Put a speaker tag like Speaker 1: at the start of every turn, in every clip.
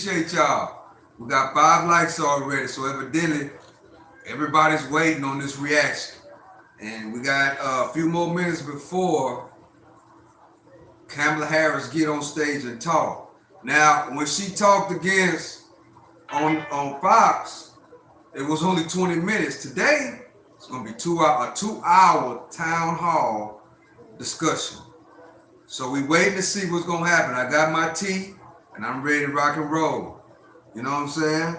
Speaker 1: appreciate y'all. We got 5 likes already, so evidently everybody's waiting on this reaction. And we got a few more minutes before Kamala Harris get on stage and talk. Now, when she talked against on Fox, it was only 20 minutes. Today, it's gonna be a 2-hour town hall discussion. So we waiting to see what's gonna happen. I got my tea and I'm ready to rock and roll. You know what I'm saying?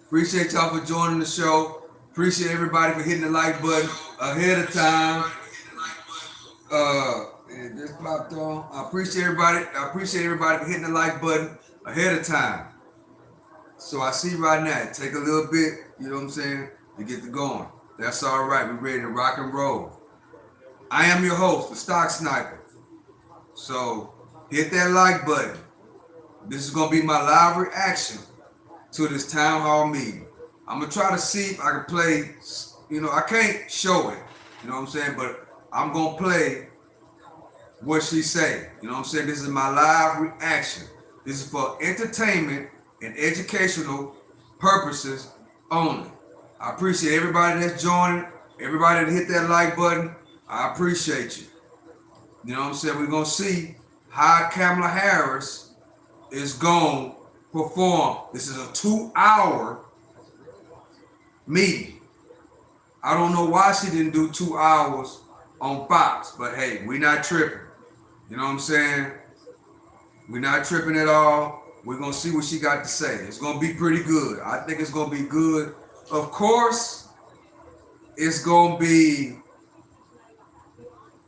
Speaker 1: Appreciate y'all for joining the show. Appreciate everybody for hitting the like button ahead of time. It just popped on. I appreciate everybody for hitting the like button ahead of time. So I see right now, it take a little bit, you know what I'm saying, to get to going. That's all right. We're ready to rock and roll. I am your host, the Stock Sniper. So hit that like button. This is gonna be my live reaction to this town hall meeting. I'm gonna try to see if I can play, I can't show it, you know what I'm saying, but I'm gonna play what she say. You know what I'm saying? This is my live reaction. This is for entertainment and educational purposes only. I appreciate everybody that's joining, everybody that hit that like button. I appreciate you. You know what I'm saying? We're gonna see how Kamala Harris is gonna perform. This is a 2-hour meeting. I don't know why she didn't do 2 hours on Fox, but hey, we not tripping. You know what I'm saying? We're not tripping at all. We're gonna see what she got to say. It's gonna be pretty good. I think it's gonna be good. Of course, it's gonna be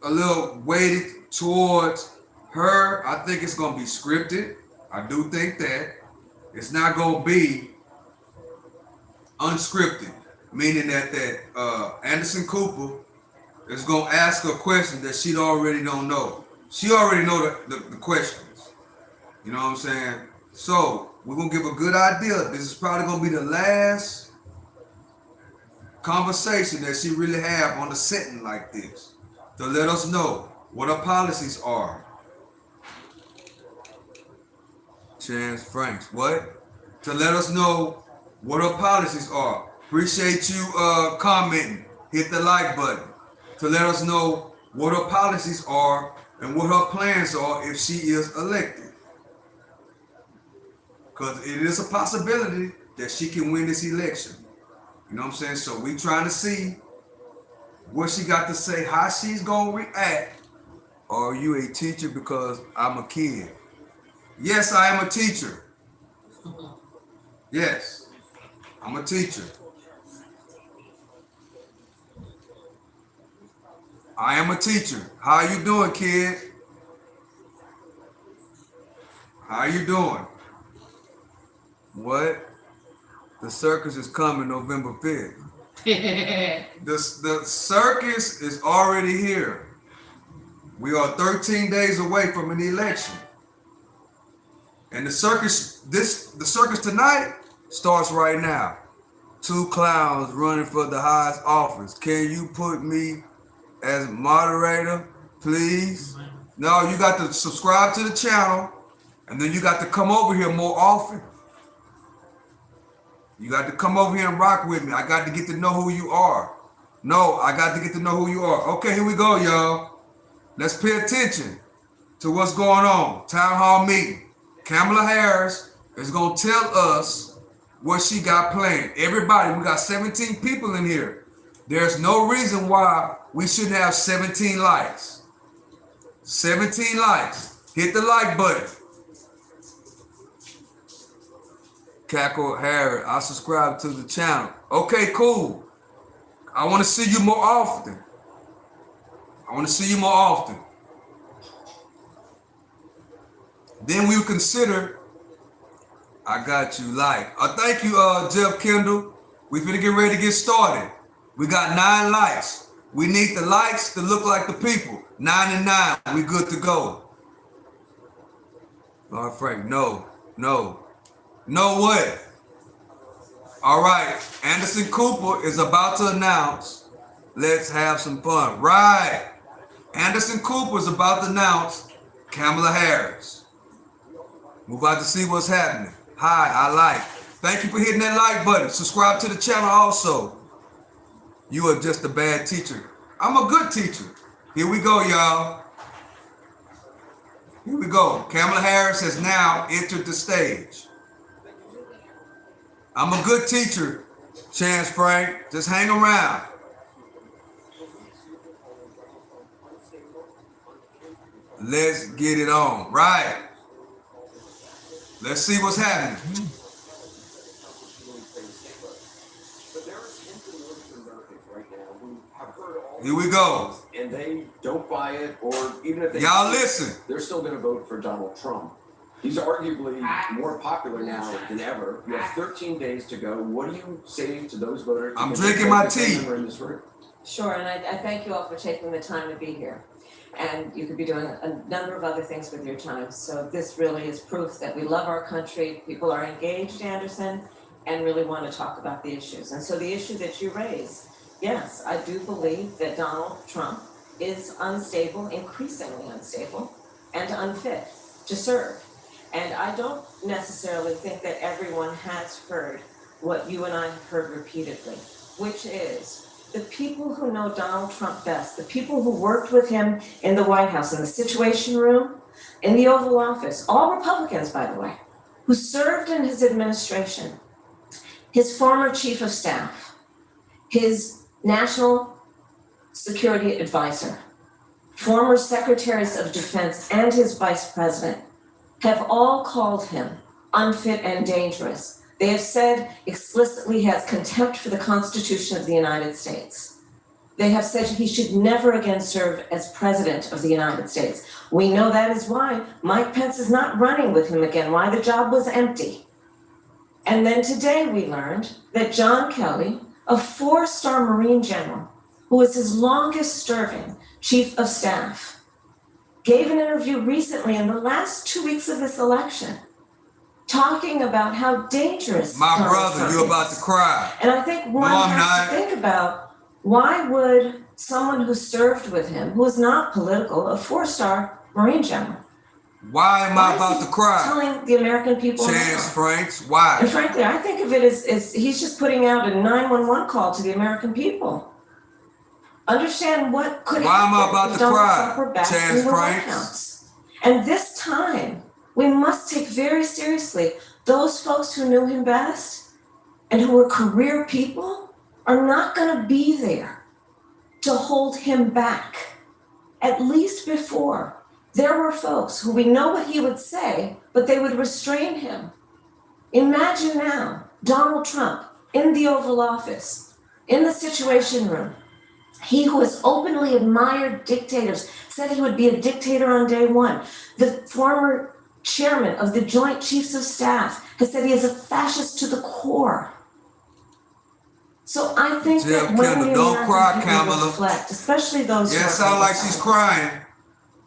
Speaker 1: a little weighted towards her. I think it's gonna be scripted. I do think that. It's not gonna be unscripted, meaning that Anderson Cooper is gonna ask a question that she already don't know. She already know the questions. You know what I'm saying? So we're gonna give a good idea. This is probably gonna be the last conversation that she really have on a setting like this, to let us know what her policies are. Chance Franks, what? To let us know what her policies are. Appreciate you commenting. Hit the like button to let us know what her policies are and what her plans are if she is elected. Because it is a possibility that she can win this election. You know what I'm saying? So we trying to see what she got to say, how she's gonna react. Are you a teacher because I'm a kid? Yes, I am a teacher. Yes, I'm a teacher. I am a teacher. How you doing, kid? How you doing? What? The circus is coming November 5th. The circus is already here. We are 13 days away from an election. And the circus tonight starts right now. 2 clowns running for the highest office. Can you put me as moderator, please? No, you got to subscribe to the channel, and then you got to come over here more often. You got to come over here and rock with me. I got to get to know who you are. No, I got to get to know who you are. Okay, here we go, y'all. Let's pay attention to what's going on. Town hall meeting. Kamala Harris is going to tell us what she got planned. Everybody, we got 17 people in here. There's no reason why we shouldn't have 17 likes. 17 likes. Hit the like button. Cackle Harris, I subscribe to the channel. Okay, cool. I want to see you more often. Then we consider, I got you like. Thank you, Jeff Kendall. We finna get ready to get started. We got 9 likes. We need the likes to look like the people. 9 and 9, we good to go. Lord Frank, no. No way. All right, Anderson Cooper is about to announce, let's have some fun. Right. Anderson Cooper is about to announce Kamala Harris. We're about to see what's happening. Hi, I like. Thank you for hitting that like button. Subscribe to the channel also. You are just a bad teacher. I'm a good teacher. Here we go, y'all. Here we go. Kamala Harris has now entered the stage. I'm a good teacher, Chance Frank. Just hang around. Let's get it on. Right. Let's see what's happening. Here we go.
Speaker 2: And they don't buy it, or even if they
Speaker 1: y'all listen,
Speaker 2: they're still going to vote for Donald Trump. He's arguably more popular now than ever. You have 13 days to go. What do you say to those voters?
Speaker 1: I'm drinking my tea.
Speaker 3: Sure, and I thank you all for taking the time to be here. And you could be doing a number of other things with your time. So this really is proof that we love our country. People are engaged, Anderson, and really want to talk about the issues. And so the issue that you raise, yes, I do believe that Donald Trump is unstable, increasingly unstable, and unfit to serve. And I don't necessarily think that everyone has heard what you and I have heard repeatedly, which is the people who know Donald Trump best, the people who worked with him in the White House, in the Situation Room, in the Oval Office, all Republicans, by the way, who served in his administration, his former chief of staff, his national security advisor, former secretaries of defense, and his vice president have all called him unfit and dangerous. They have said explicitly he has contempt for the Constitution of the United States. They have said he should never again serve as president of the United States. We know that is why Mike Pence is not running with him again, why the job was empty. And then today we learned that John Kelly, a 4-star Marine general, who was his longest serving chief of staff, gave an interview recently in the last 2 weeks of this election, talking about how dangerous
Speaker 1: my brother,
Speaker 3: Trump
Speaker 1: you're about to cry.
Speaker 3: And I think one has to think about, why would someone who served with him, who is not political, a 4-star Marine general,
Speaker 1: why am I about to cry?
Speaker 3: Telling the American people.
Speaker 1: Chance Franks, why?
Speaker 3: And frankly, I think of it as he's just putting out a 911 call to the American people. Understand what could
Speaker 1: why
Speaker 3: happen
Speaker 1: am I about
Speaker 3: if
Speaker 1: to
Speaker 3: Donald
Speaker 1: cry?
Speaker 3: Trump were back
Speaker 1: Chance
Speaker 3: in the White
Speaker 1: Franks.
Speaker 3: House. And this time, we must take very seriously those folks who knew him best and who were career people are not going to be there to hold him back. At least before, there were folks who we know what he would say, but they would restrain him. Imagine now, Donald Trump in the Oval Office, in the Situation Room. He who has openly admired dictators, said he would be a dictator on day one. The former chairman of the Joint Chiefs of Staff has said he is a fascist to the core. So I think that when the American people reflect, especially those who
Speaker 1: sound like she's crying,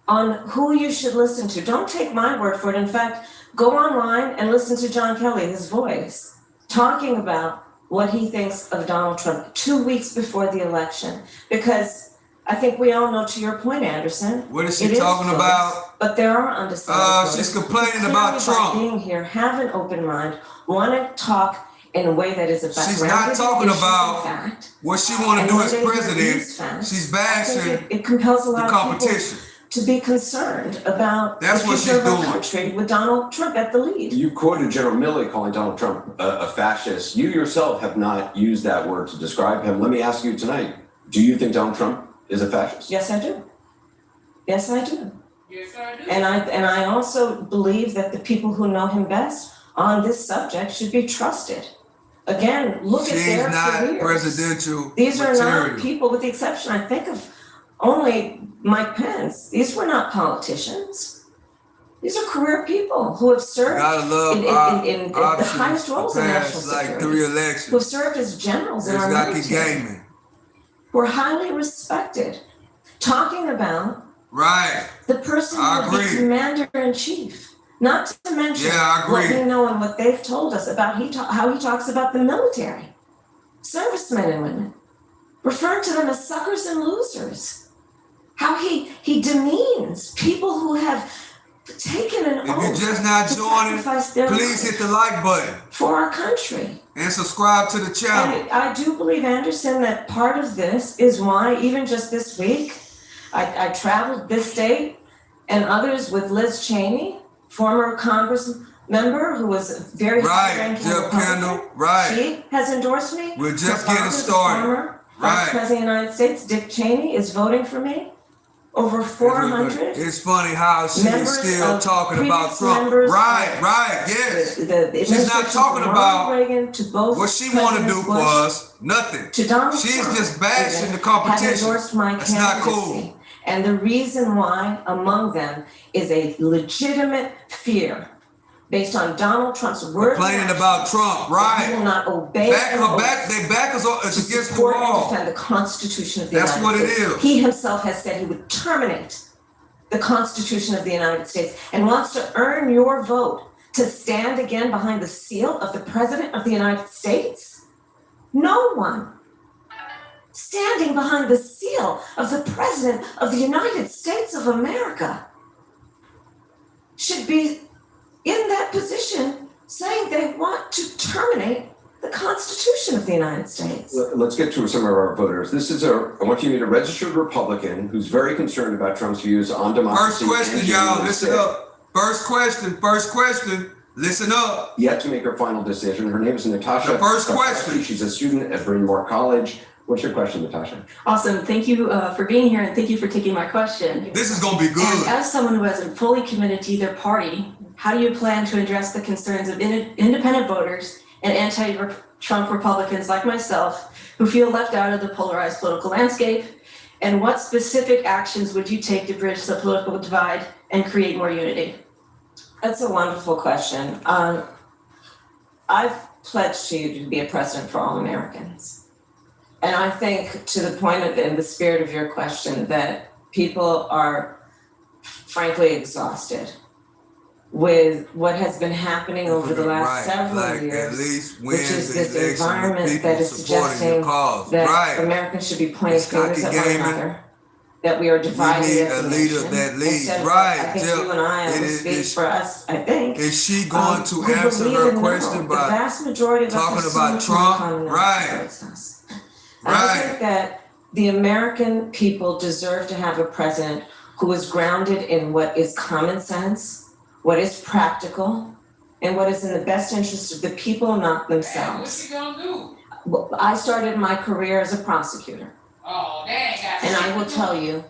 Speaker 3: on who you should listen to, don't take my word for it. In fact, go online and listen to John Kelly, his voice, talking about what he thinks of Donald Trump 2 weeks before the election. Because I think we all know, to your point, Anderson.
Speaker 1: What is she talking about?
Speaker 3: But there are undecided
Speaker 1: she's complaining about Trump.
Speaker 3: Being here, have an open mind, want to talk in a way that is about.
Speaker 1: She's not talking about what she want to do as president. She's bashing
Speaker 3: it compels a lot
Speaker 1: the competition.
Speaker 3: Of people to be concerned about
Speaker 1: that's
Speaker 3: the future of our country with Donald Trump at the lead.
Speaker 2: You quoted General Milley calling Donald Trump a fascist. You yourself have not used that word to describe him. Let me ask you tonight, do you think Donald Trump is a fascist?
Speaker 3: Yes, I do. Yes, I do.
Speaker 4: Yes, I do.
Speaker 3: And I also believe that the people who know him best on this subject should be trusted. Again, look at their careers.
Speaker 1: Presidential
Speaker 3: These are
Speaker 1: material.
Speaker 3: not people, with the exception, I think, of only Mike Pence. These were not politicians. These are career people who have served in the highest roles in national security,
Speaker 1: like 3 elections.
Speaker 3: who have served as generals in our military, who are highly respected. Talking about the person who would be commander-in-chief. Not to mention what we know and what they've told us about how he talks about the military, servicemen and women, referring to them as suckers and losers. How he demeans people who have taken an
Speaker 1: If you're
Speaker 3: oath
Speaker 1: just not
Speaker 3: to
Speaker 1: joining,
Speaker 3: sacrifice their
Speaker 1: please hit
Speaker 3: life
Speaker 1: the like button
Speaker 3: for our country.
Speaker 1: and subscribe to the channel.
Speaker 3: And I do believe, Anderson, that part of this is why, even just this week, I traveled this state and others with Liz Cheney, former Congress member who was very high-ranking
Speaker 1: Jeff
Speaker 3: Republican.
Speaker 1: Kendall, right.
Speaker 3: She has endorsed me.
Speaker 1: We're just
Speaker 3: Her
Speaker 1: getting
Speaker 3: father, the
Speaker 1: started.
Speaker 3: former
Speaker 1: Right.
Speaker 3: Vice President of the United States, Dick Cheney, is voting for me. Over 400.
Speaker 1: It's funny how she's
Speaker 3: members
Speaker 1: still
Speaker 3: of
Speaker 1: talking about
Speaker 3: previous
Speaker 1: Trump.
Speaker 3: members
Speaker 1: Right,
Speaker 3: of
Speaker 1: right, yes.
Speaker 3: The
Speaker 1: She's not talking about
Speaker 3: Reagan to both
Speaker 1: what she want to do
Speaker 3: Presidents
Speaker 1: for
Speaker 3: Bush
Speaker 1: us. Nothing.
Speaker 3: to Donald
Speaker 1: She's
Speaker 3: Trump,
Speaker 1: just bashing
Speaker 3: even,
Speaker 1: the competition.
Speaker 3: has endorsed my
Speaker 1: That's not
Speaker 3: candidacy.
Speaker 1: cool.
Speaker 3: And the reason why, among them, is a legitimate fear based on Donald Trump's words.
Speaker 1: Complaining about Trump,
Speaker 3: He
Speaker 1: right.
Speaker 3: will not obey
Speaker 1: Back
Speaker 3: an
Speaker 1: her
Speaker 3: oath
Speaker 1: back, they back us
Speaker 3: to
Speaker 1: against the
Speaker 3: support and
Speaker 1: wall.
Speaker 3: defend the Constitution of the
Speaker 1: That's
Speaker 3: United
Speaker 1: what it
Speaker 3: States.
Speaker 1: is.
Speaker 3: He himself has said he would terminate the Constitution of the United States and wants to earn your vote to stand again behind the seal of the President of the United States? No one standing behind the seal of the President of the United States of America should be in that position saying they want to terminate the Constitution of the United States.
Speaker 2: Let's get to some of our voters. I want you to meet a registered Republican who's very concerned about Trump's views on democracy.
Speaker 1: First question,
Speaker 2: and
Speaker 1: y'all,
Speaker 2: human
Speaker 1: listen
Speaker 2: rights.
Speaker 1: up. First question, listen up.
Speaker 2: Yet to make her final decision. Her name is Natasha.
Speaker 1: The first
Speaker 2: Skarpowski.
Speaker 1: question.
Speaker 2: She's a student at Bryn Mawr College. What's your question, Natasha?
Speaker 4: Awesome. Thank you for being here and thank you for taking my question.
Speaker 1: This is gonna be
Speaker 4: And
Speaker 1: good.
Speaker 4: as someone who hasn't fully committed to either party, how do you plan to address the concerns of independent voters and anti-Trump Republicans like myself who feel left out of the polarized political landscape? And what specific actions would you take to bridge the political divide and create more unity?
Speaker 3: That's a wonderful question. I've pledged to you to be a president for all Americans. And I think, to the point of, in the spirit of your question, that people are frankly exhausted with what has been happening over the last several
Speaker 1: At
Speaker 3: years,
Speaker 1: least
Speaker 3: which
Speaker 1: wins
Speaker 3: is
Speaker 1: the
Speaker 3: this
Speaker 1: election with
Speaker 3: environment
Speaker 1: people
Speaker 3: that is
Speaker 1: supporting your
Speaker 3: suggesting
Speaker 1: cause.
Speaker 3: that
Speaker 1: Right.
Speaker 3: Americans should be pointing
Speaker 1: It's
Speaker 3: fingers
Speaker 1: cocky
Speaker 3: at one
Speaker 1: gaming.
Speaker 3: another, that we are divided
Speaker 1: need
Speaker 3: as
Speaker 1: a
Speaker 3: a
Speaker 1: leader
Speaker 3: nation.
Speaker 1: that leads.
Speaker 3: Instead of,
Speaker 1: Right,
Speaker 3: I think
Speaker 1: Jeff.
Speaker 3: you and I
Speaker 1: It
Speaker 3: will
Speaker 1: is-
Speaker 3: speak
Speaker 1: it's-
Speaker 3: for us, I think.
Speaker 1: Is she going to
Speaker 3: who
Speaker 1: answer
Speaker 3: believe
Speaker 1: her
Speaker 3: in
Speaker 1: question
Speaker 3: no.
Speaker 1: by
Speaker 3: The vast majority of us
Speaker 1: talking
Speaker 3: have so
Speaker 1: about
Speaker 3: much more
Speaker 1: Trump?
Speaker 3: common than
Speaker 1: Right.
Speaker 3: separates us. And I
Speaker 1: right?
Speaker 3: think that the American people deserve to have a president who is grounded in what is common sense, what is practical, and what is in the best interest of the people, not themselves.
Speaker 5: What's he gonna do?
Speaker 3: Well, I started my career as a prosecutor,
Speaker 5: Oh, they ain't got
Speaker 3: and
Speaker 5: shit
Speaker 3: I will
Speaker 5: to do.
Speaker 3: tell you,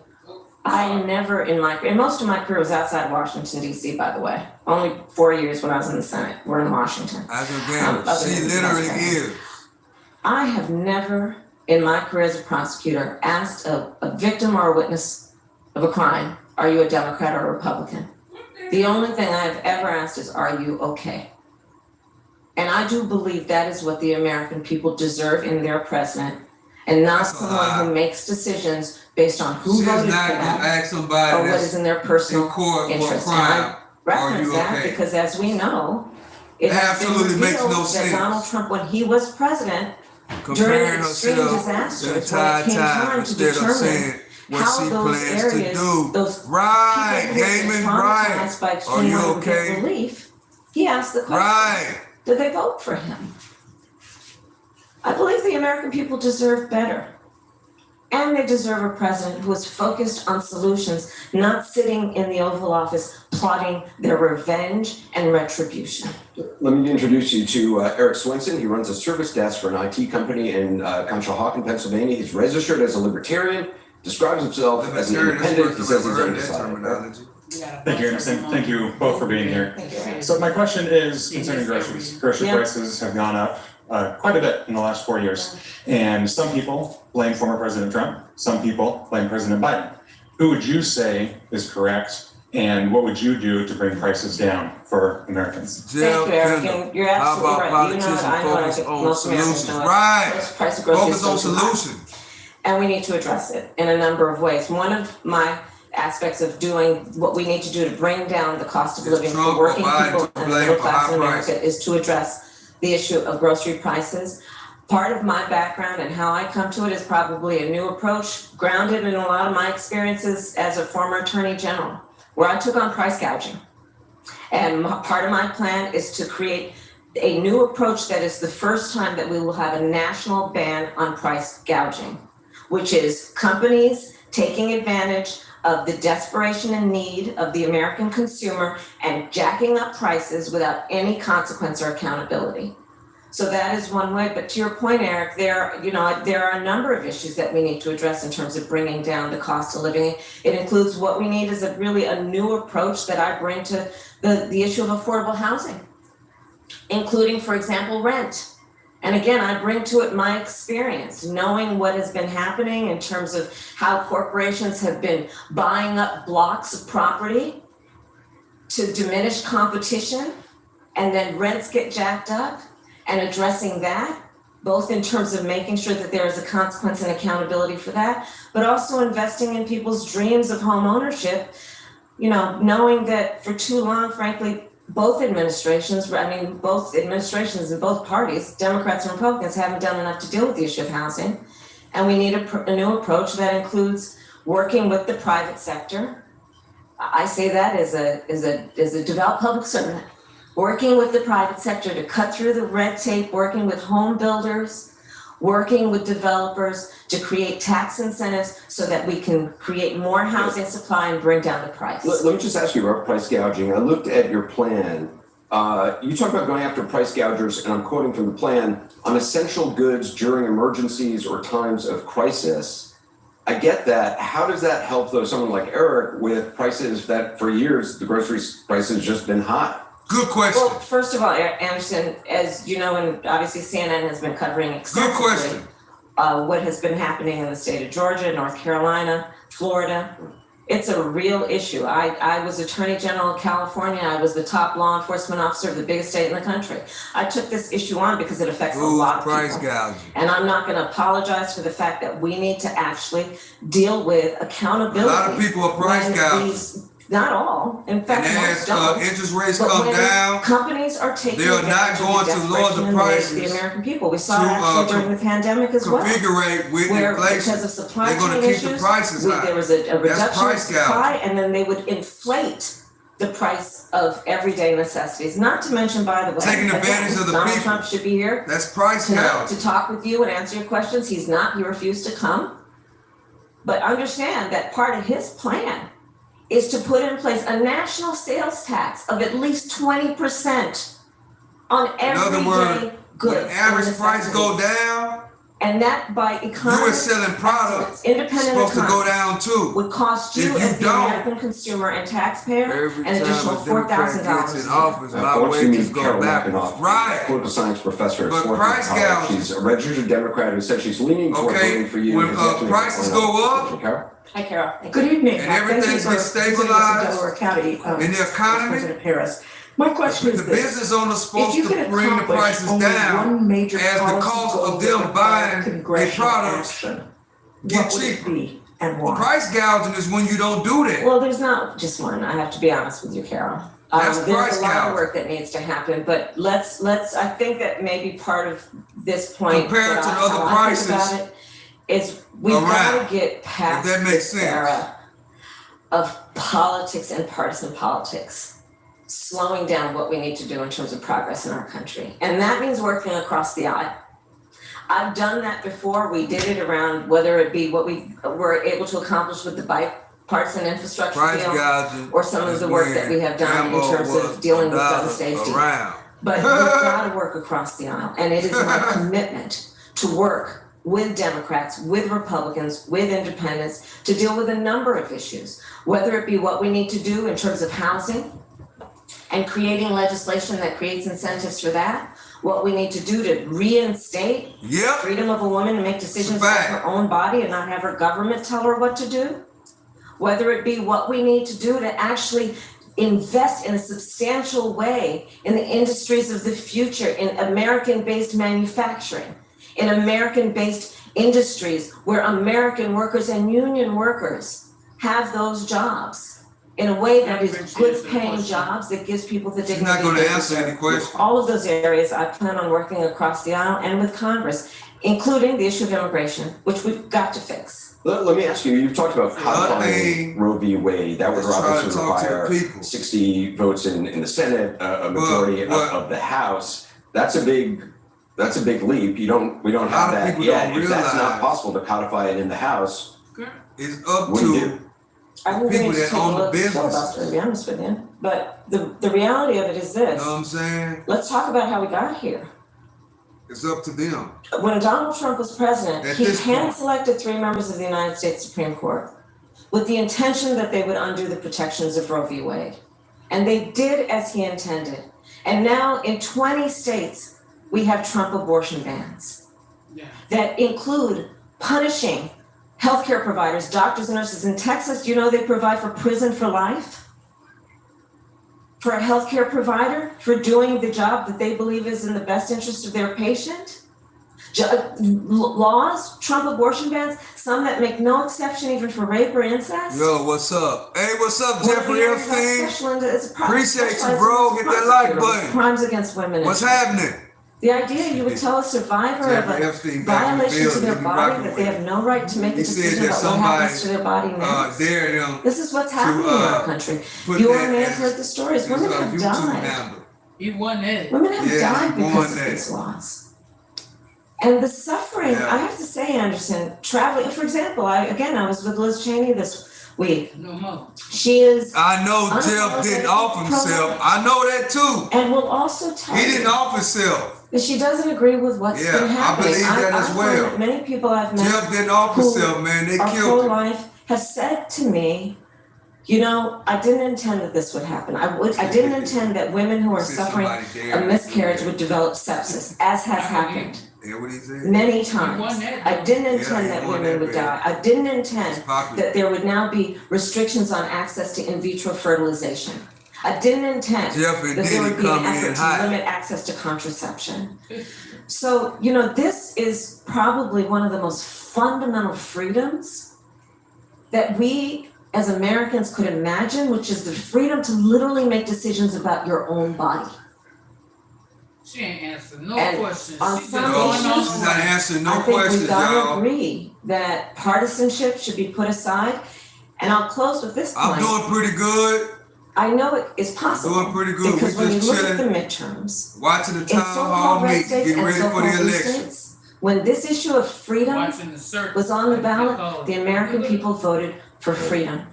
Speaker 3: I never and most of my career was outside Washington DC, by the way. Only 4 years when I was in the Senate, we're in Washington.
Speaker 1: As again,
Speaker 3: other
Speaker 1: she
Speaker 3: than
Speaker 1: literally
Speaker 3: that's
Speaker 1: is.
Speaker 3: I have never, in my career as a prosecutor, asked a victim or a witness of a crime, are you a Democrat or a Republican? The only thing I've ever asked is, are you okay? And I do believe that is what the American people deserve in their president, and not
Speaker 1: That's a
Speaker 3: someone
Speaker 1: lie.
Speaker 3: who makes decisions based on who
Speaker 1: She's
Speaker 3: voted
Speaker 1: not
Speaker 3: for
Speaker 1: gonna
Speaker 3: them
Speaker 1: ask somebody
Speaker 3: or what
Speaker 1: that's
Speaker 3: is in their
Speaker 1: in
Speaker 3: personal
Speaker 1: court for a
Speaker 3: interest. And
Speaker 1: crime.
Speaker 3: I reference
Speaker 1: you
Speaker 3: that
Speaker 1: okay?
Speaker 3: because, as we know, it has been
Speaker 1: Absolutely makes no
Speaker 3: revealed that
Speaker 1: sense.
Speaker 3: Donald Trump, when he was president,
Speaker 1: Comparing
Speaker 3: extreme
Speaker 1: herself
Speaker 3: disasters,
Speaker 1: the
Speaker 3: when it
Speaker 1: entire
Speaker 3: came
Speaker 1: time
Speaker 3: time to
Speaker 1: instead of
Speaker 3: determine
Speaker 1: saying what
Speaker 3: how
Speaker 1: she
Speaker 3: those
Speaker 1: plans
Speaker 3: areas,
Speaker 1: to do.
Speaker 3: those
Speaker 1: Right,
Speaker 3: people who have been
Speaker 1: Gaiman, right.
Speaker 3: traumatized by
Speaker 1: Are
Speaker 3: extreme
Speaker 1: you
Speaker 3: weather would get
Speaker 1: okay?
Speaker 3: relief, he asked the question,
Speaker 1: Right.
Speaker 3: did they vote for him? I believe the American people deserve better. And they deserve a president who is focused on solutions, not sitting in the Oval Office plotting their revenge and retribution.
Speaker 2: Let me introduce you to Eric Swenson. He runs a service desk for an IT company in Conshohocken, Pennsylvania. He's registered as a libertarian, describes himself as an independent. He says he's undecided.
Speaker 6: Thank you, Anderson. Thank you both for being here.
Speaker 3: Thank you.
Speaker 6: So my question is concerning groceries. Grocery
Speaker 3: Yeah.
Speaker 6: prices have gone up quite a bit in the last 4 years. And some people blame former President Trump, some people blame President Biden. Who would you say is correct? And what would you do to bring prices down for Americans?
Speaker 3: Thank you, Eric,
Speaker 1: Kendall.
Speaker 3: and you're
Speaker 1: How
Speaker 3: absolutely
Speaker 1: about
Speaker 3: right. You know
Speaker 1: politicians
Speaker 3: it, I know it, I
Speaker 1: focus
Speaker 3: think
Speaker 1: on
Speaker 3: most Americans
Speaker 1: solutions?
Speaker 3: know it.
Speaker 1: Right.
Speaker 3: The price of groceries
Speaker 1: Focus on
Speaker 3: is so high.
Speaker 1: solutions.
Speaker 3: And we need to address it in a number of ways. One of my aspects of doing what we need to do to bring down the cost of
Speaker 1: Is
Speaker 3: living
Speaker 1: Trump
Speaker 3: for working
Speaker 1: or Biden
Speaker 3: people
Speaker 1: to
Speaker 3: and the
Speaker 1: blame
Speaker 3: middle
Speaker 1: for
Speaker 3: class
Speaker 1: high
Speaker 3: in America is to address the issue of grocery prices. Part of my background and how I come to it is probably a new approach, grounded in a lot of my experiences as a former attorney general where I took on price gouging. And part of my plan is to create a new approach that is the first time that we will have a national ban on price gouging, which is companies taking advantage of the desperation and need of the American consumer and jacking up prices without any consequence or accountability. So that is one way, but to your point, Eric, there are a number of issues that we need to address in terms of bringing down the cost of living. It includes what we need is a new approach that I bring to the issue of affordable housing, including, for example, rent. And again, I bring to it my experience, knowing what has been happening in terms of how corporations have been buying up blocks of property to diminish competition, and then rents get jacked up, and addressing that, both in terms of making sure that there is a consequence and accountability for that, but also investing in people's dreams of home ownership, knowing that for too long, frankly, both administrations in both parties, Democrats and Republicans, haven't done enough to deal with the issue of housing. And we need a new approach that includes working with the private sector. I say that as a devout public servant, working with the private sector to cut through the red tape, working with home builders, working with developers to create tax incentives so that we can create more housing supply and bring down the price.
Speaker 2: Let me just ask you about price gouging. I looked at your plan. You talk about going after price gougers, and I'm quoting from the plan, on essential goods during emergencies or times of crisis. I get that. How does that help, though, someone like Eric with prices that for years, the grocery prices just been high?
Speaker 1: Good question.
Speaker 3: Well, first of all, Anderson, as you know, and obviously CNN has been covering extensively what has been happening in the state of Georgia, North Carolina, Florida. It's a real issue. I was Attorney General of California. I was the top law enforcement officer of the biggest state in the country. I took this issue on because it affects a lot of
Speaker 1: price
Speaker 3: people.
Speaker 1: gouging.
Speaker 3: And I'm not going to apologize for the fact that we need to actually deal with accountability.
Speaker 1: A lot of people are price gouging.
Speaker 3: Not all. In fact,
Speaker 1: And
Speaker 3: most
Speaker 1: as
Speaker 3: don't.
Speaker 1: interest rates
Speaker 3: But
Speaker 1: come
Speaker 3: when
Speaker 1: down,
Speaker 3: companies are taking
Speaker 1: they are not
Speaker 3: advantage
Speaker 1: going
Speaker 3: of the
Speaker 1: to lower the
Speaker 3: desperation and needs of the
Speaker 1: prices
Speaker 3: American people. We saw
Speaker 1: to,
Speaker 3: it actually during the pandemic as well.
Speaker 1: configurate with
Speaker 3: Where
Speaker 1: inflation.
Speaker 3: because of supply
Speaker 1: They're gonna
Speaker 3: chain
Speaker 1: keep the
Speaker 3: issues,
Speaker 1: prices high.
Speaker 3: there was a reduction in
Speaker 1: price
Speaker 3: supply, and then they would inflate the price of everyday necessities. Not to mention, by the way,
Speaker 1: Taking advantage of the
Speaker 3: Donald
Speaker 1: people.
Speaker 3: Trump should be here
Speaker 1: That's price
Speaker 3: tonight
Speaker 1: gouging.
Speaker 3: to talk with you and answer your questions. He's not. He refused to come. But understand that part of his plan is to put in place a national sales tax of at least 20% on everyday goods.
Speaker 1: When average price go
Speaker 3: necessities.
Speaker 1: down,
Speaker 3: And that by
Speaker 1: you
Speaker 3: economy,
Speaker 1: were selling products
Speaker 3: independent
Speaker 1: supposed to go
Speaker 3: economies,
Speaker 1: down too.
Speaker 3: would cost you
Speaker 1: If you
Speaker 3: as the
Speaker 1: don't,
Speaker 3: American consumer and taxpayer
Speaker 1: Every
Speaker 3: an
Speaker 1: time
Speaker 3: additional
Speaker 1: a Democrat
Speaker 3: $4,000
Speaker 1: gets in
Speaker 3: a year.
Speaker 1: office,
Speaker 2: I
Speaker 1: my
Speaker 2: want you to
Speaker 1: wages
Speaker 2: meet
Speaker 1: go
Speaker 2: Carol
Speaker 1: backwards.
Speaker 2: Mackinoff,
Speaker 1: Right.
Speaker 2: political science professor at
Speaker 1: But
Speaker 2: Swarthmore
Speaker 1: price
Speaker 2: College.
Speaker 1: gouging.
Speaker 2: She's a registered Democrat who said she's leaning toward
Speaker 1: Okay,
Speaker 2: voting for you.
Speaker 1: when,
Speaker 2: Has yet to make a
Speaker 1: prices
Speaker 2: final
Speaker 1: go up,
Speaker 2: decision. Carol?
Speaker 3: Hi, Carol. Thank you.
Speaker 7: Good evening.
Speaker 1: And
Speaker 7: Thank you
Speaker 1: everything's
Speaker 7: for
Speaker 1: been
Speaker 7: visiting us in
Speaker 1: stabilized
Speaker 7: Delaware County.
Speaker 1: in the economy.
Speaker 7: President Harris. My question
Speaker 1: The
Speaker 7: is this.
Speaker 1: business owner's
Speaker 7: If
Speaker 1: supposed
Speaker 7: you
Speaker 1: to
Speaker 7: could
Speaker 1: bring the
Speaker 7: accomplish
Speaker 1: prices
Speaker 7: only
Speaker 1: down
Speaker 7: one major
Speaker 1: as the
Speaker 7: policy
Speaker 1: cost
Speaker 7: goal
Speaker 1: of
Speaker 7: that
Speaker 1: them
Speaker 7: required
Speaker 1: buying
Speaker 7: congressional
Speaker 1: their products
Speaker 7: action,
Speaker 1: get
Speaker 7: what would it
Speaker 1: cheaper.
Speaker 7: be and why?
Speaker 1: Price gouging is when you don't do that.
Speaker 3: Well, there's not just one. I have to be honest with you, Carol.
Speaker 1: That's
Speaker 3: There's
Speaker 1: price
Speaker 3: a lot
Speaker 1: gouging.
Speaker 3: of work that needs to happen, but let's. I think that maybe part of this point,
Speaker 1: Compared to the other
Speaker 3: how I think
Speaker 1: prices
Speaker 3: about it, is we've got
Speaker 1: around,
Speaker 3: to get past
Speaker 1: if that makes
Speaker 3: this
Speaker 1: sense.
Speaker 3: era of politics and partisan politics, slowing down what we need to do in terms of progress in our country, and that means working across the aisle. I've done that before. We did it around whether it be what we were able to accomplish with the bipartisan infrastructure
Speaker 1: Price
Speaker 3: deal,
Speaker 1: gouging
Speaker 3: or some of
Speaker 1: is
Speaker 3: the work
Speaker 1: when
Speaker 3: that we have done in
Speaker 1: ammo
Speaker 3: terms
Speaker 1: was
Speaker 3: of dealing with
Speaker 1: $1
Speaker 3: gun safety.
Speaker 1: around.
Speaker 3: But we've got to work across the aisle, and it is my commitment to work with Democrats, with Republicans, with independents, to deal with a number of issues, whether it be what we need to do in terms of housing and creating legislation that creates incentives for that, what we need to do to reinstate
Speaker 1: Yep.
Speaker 3: freedom of a woman to make decisions about
Speaker 1: Fact.
Speaker 3: her own body and not have her government tell her what to do, whether it be what we need to do to actually invest in a substantial way in the industries of the future, in American-based manufacturing, in American-based industries where American workers and union workers have those jobs. in a way that
Speaker 5: I
Speaker 3: is
Speaker 5: appreciate
Speaker 3: good
Speaker 5: the
Speaker 3: paying
Speaker 5: question.
Speaker 3: jobs, that gives people the
Speaker 1: She's
Speaker 3: dignity
Speaker 1: not gonna
Speaker 3: they
Speaker 1: answer any
Speaker 3: deserve.
Speaker 1: question.
Speaker 3: All of those areas, I plan on working across the aisle and with Congress, including the issue of immigration, which we've got to fix.
Speaker 2: Let me ask you, you've talked about
Speaker 1: thing
Speaker 2: codifying Roe v. Wade. That would
Speaker 1: is try to
Speaker 2: obviously
Speaker 1: talk to the
Speaker 2: require
Speaker 1: people.
Speaker 2: 60 votes in the Senate, a majority of the House. That's a big leap. We don't
Speaker 1: A lot
Speaker 2: have
Speaker 1: of
Speaker 2: that
Speaker 1: people
Speaker 2: yet.
Speaker 1: don't
Speaker 2: If that's not
Speaker 1: realize-
Speaker 2: possible to codify it in the House,
Speaker 1: It's up
Speaker 2: what do you
Speaker 1: to
Speaker 2: do?
Speaker 3: I think we
Speaker 1: people
Speaker 3: need to
Speaker 1: that
Speaker 3: take a
Speaker 1: own the
Speaker 3: look at
Speaker 1: business.
Speaker 3: filibuster, to be honest with you. But the reality of it is
Speaker 1: You
Speaker 3: this.
Speaker 1: know what I'm saying?
Speaker 3: Let's talk about how we got here.
Speaker 1: It's up to them.
Speaker 3: When Donald Trump was president,
Speaker 1: At
Speaker 3: he
Speaker 1: this point.
Speaker 3: hand-selected 3 members of the United States Supreme Court with the intention that they would undo the protections of Roe v. Wade. And they did as he intended. And now in 20 states, we have Trump abortion bans
Speaker 5: Yeah.
Speaker 3: that include punishing healthcare providers, doctors and nurses. In Texas, do you know they provide for prison for life? For a healthcare provider, for doing the job that they believe is in the best interest of their patient? Laws, Trump abortion bans, some that make no exception even for rape or incest?
Speaker 1: Yo, what's up? Hey, what's up,
Speaker 3: One of the
Speaker 1: Jeffrey
Speaker 3: areas I
Speaker 1: Epstein?
Speaker 3: specialize in
Speaker 1: Appreciate you,
Speaker 3: specialize
Speaker 1: bro.
Speaker 3: in
Speaker 1: Hit that like
Speaker 3: prosecutors,
Speaker 1: button.
Speaker 3: Crimes against women.
Speaker 1: What's
Speaker 3: and
Speaker 1: happening?
Speaker 3: The idea you would tell a survivor of
Speaker 1: Jeffrey
Speaker 3: a
Speaker 1: Epstein back in the
Speaker 3: violation to
Speaker 1: building.
Speaker 3: their
Speaker 1: He
Speaker 3: body
Speaker 1: rocking
Speaker 3: that
Speaker 1: with
Speaker 3: they
Speaker 1: it.
Speaker 3: have no right to make a
Speaker 1: He said
Speaker 3: decision
Speaker 1: that
Speaker 3: about what happens
Speaker 1: somebody,
Speaker 3: to their body next.
Speaker 1: dare them
Speaker 3: This is what's happening in our country.
Speaker 1: put
Speaker 3: You
Speaker 1: that
Speaker 3: may have
Speaker 1: as
Speaker 3: heard the stories.
Speaker 1: his,
Speaker 3: Women have
Speaker 1: YouTube
Speaker 3: died.
Speaker 1: handle.
Speaker 5: He won that.
Speaker 3: Women have
Speaker 1: Yeah,
Speaker 3: died
Speaker 1: he won
Speaker 3: because of
Speaker 1: that.
Speaker 3: these laws. And the suffering,
Speaker 1: Yeah.
Speaker 3: I have to say, Anderson, traveling, for example, I was with Liz Cheney this week.
Speaker 5: No more.
Speaker 3: She is,
Speaker 1: I know Jeff didn't off himself. I know that too.
Speaker 3: and will also tell
Speaker 1: He
Speaker 3: you
Speaker 1: didn't off himself.
Speaker 3: that she doesn't agree with what's
Speaker 1: Yeah,
Speaker 3: been
Speaker 1: I
Speaker 3: happening.
Speaker 1: believe that as
Speaker 3: I
Speaker 1: well.
Speaker 3: find that many people I've met
Speaker 1: Jeff didn't off
Speaker 3: who
Speaker 1: himself, man. They
Speaker 3: are
Speaker 1: killed him.
Speaker 3: pro-life have said to me, you know, I didn't intend that this would happen. I didn't intend that women who are
Speaker 1: Said
Speaker 3: suffering
Speaker 1: somebody
Speaker 3: a
Speaker 1: dared.
Speaker 3: miscarriage would develop sepsis, as has happened
Speaker 1: Hear what he said?
Speaker 3: many
Speaker 5: He won
Speaker 3: times.
Speaker 5: that.
Speaker 3: I didn't
Speaker 1: Yeah,
Speaker 3: intend
Speaker 1: he
Speaker 3: that
Speaker 1: won
Speaker 3: women
Speaker 1: that
Speaker 3: would
Speaker 1: bid.
Speaker 3: die. I didn't
Speaker 1: It's
Speaker 3: intend
Speaker 1: popular.
Speaker 3: that there would now be restrictions on access to in vitro fertilization. I didn't intend
Speaker 1: Jeff and
Speaker 3: that there
Speaker 1: Diddy
Speaker 3: would be an
Speaker 1: coming in
Speaker 3: effort to
Speaker 1: hot.
Speaker 3: limit access to contraception. So, you know, this is probably one of the most fundamental freedoms that we as Americans could imagine, which is the freedom to literally make decisions about your own body.
Speaker 5: She ain't answered no
Speaker 3: And
Speaker 5: questions.
Speaker 3: on
Speaker 5: She just
Speaker 3: some
Speaker 1: No,
Speaker 5: going
Speaker 3: issues,
Speaker 1: she's
Speaker 5: on.
Speaker 1: not answering no
Speaker 3: I think we
Speaker 1: questions,
Speaker 3: gotta
Speaker 1: y'all.
Speaker 3: agree that partisanship should be put aside. And I'll close with this
Speaker 1: I'm
Speaker 3: point.
Speaker 1: doing pretty good.
Speaker 3: I know it is possible.
Speaker 1: Doing pretty good.
Speaker 3: Because
Speaker 1: We
Speaker 3: when you
Speaker 1: just
Speaker 3: look at the
Speaker 1: chilling,
Speaker 3: midterms,
Speaker 1: watching the
Speaker 3: in
Speaker 1: town hall
Speaker 3: so-called red
Speaker 1: meeting,
Speaker 3: states
Speaker 1: getting
Speaker 3: and
Speaker 1: ready for
Speaker 3: so-called
Speaker 1: the
Speaker 3: blue
Speaker 1: election.
Speaker 3: states, when this issue of freedom
Speaker 5: Watching the circus.
Speaker 3: was on the ballot, the American people voted for freedom.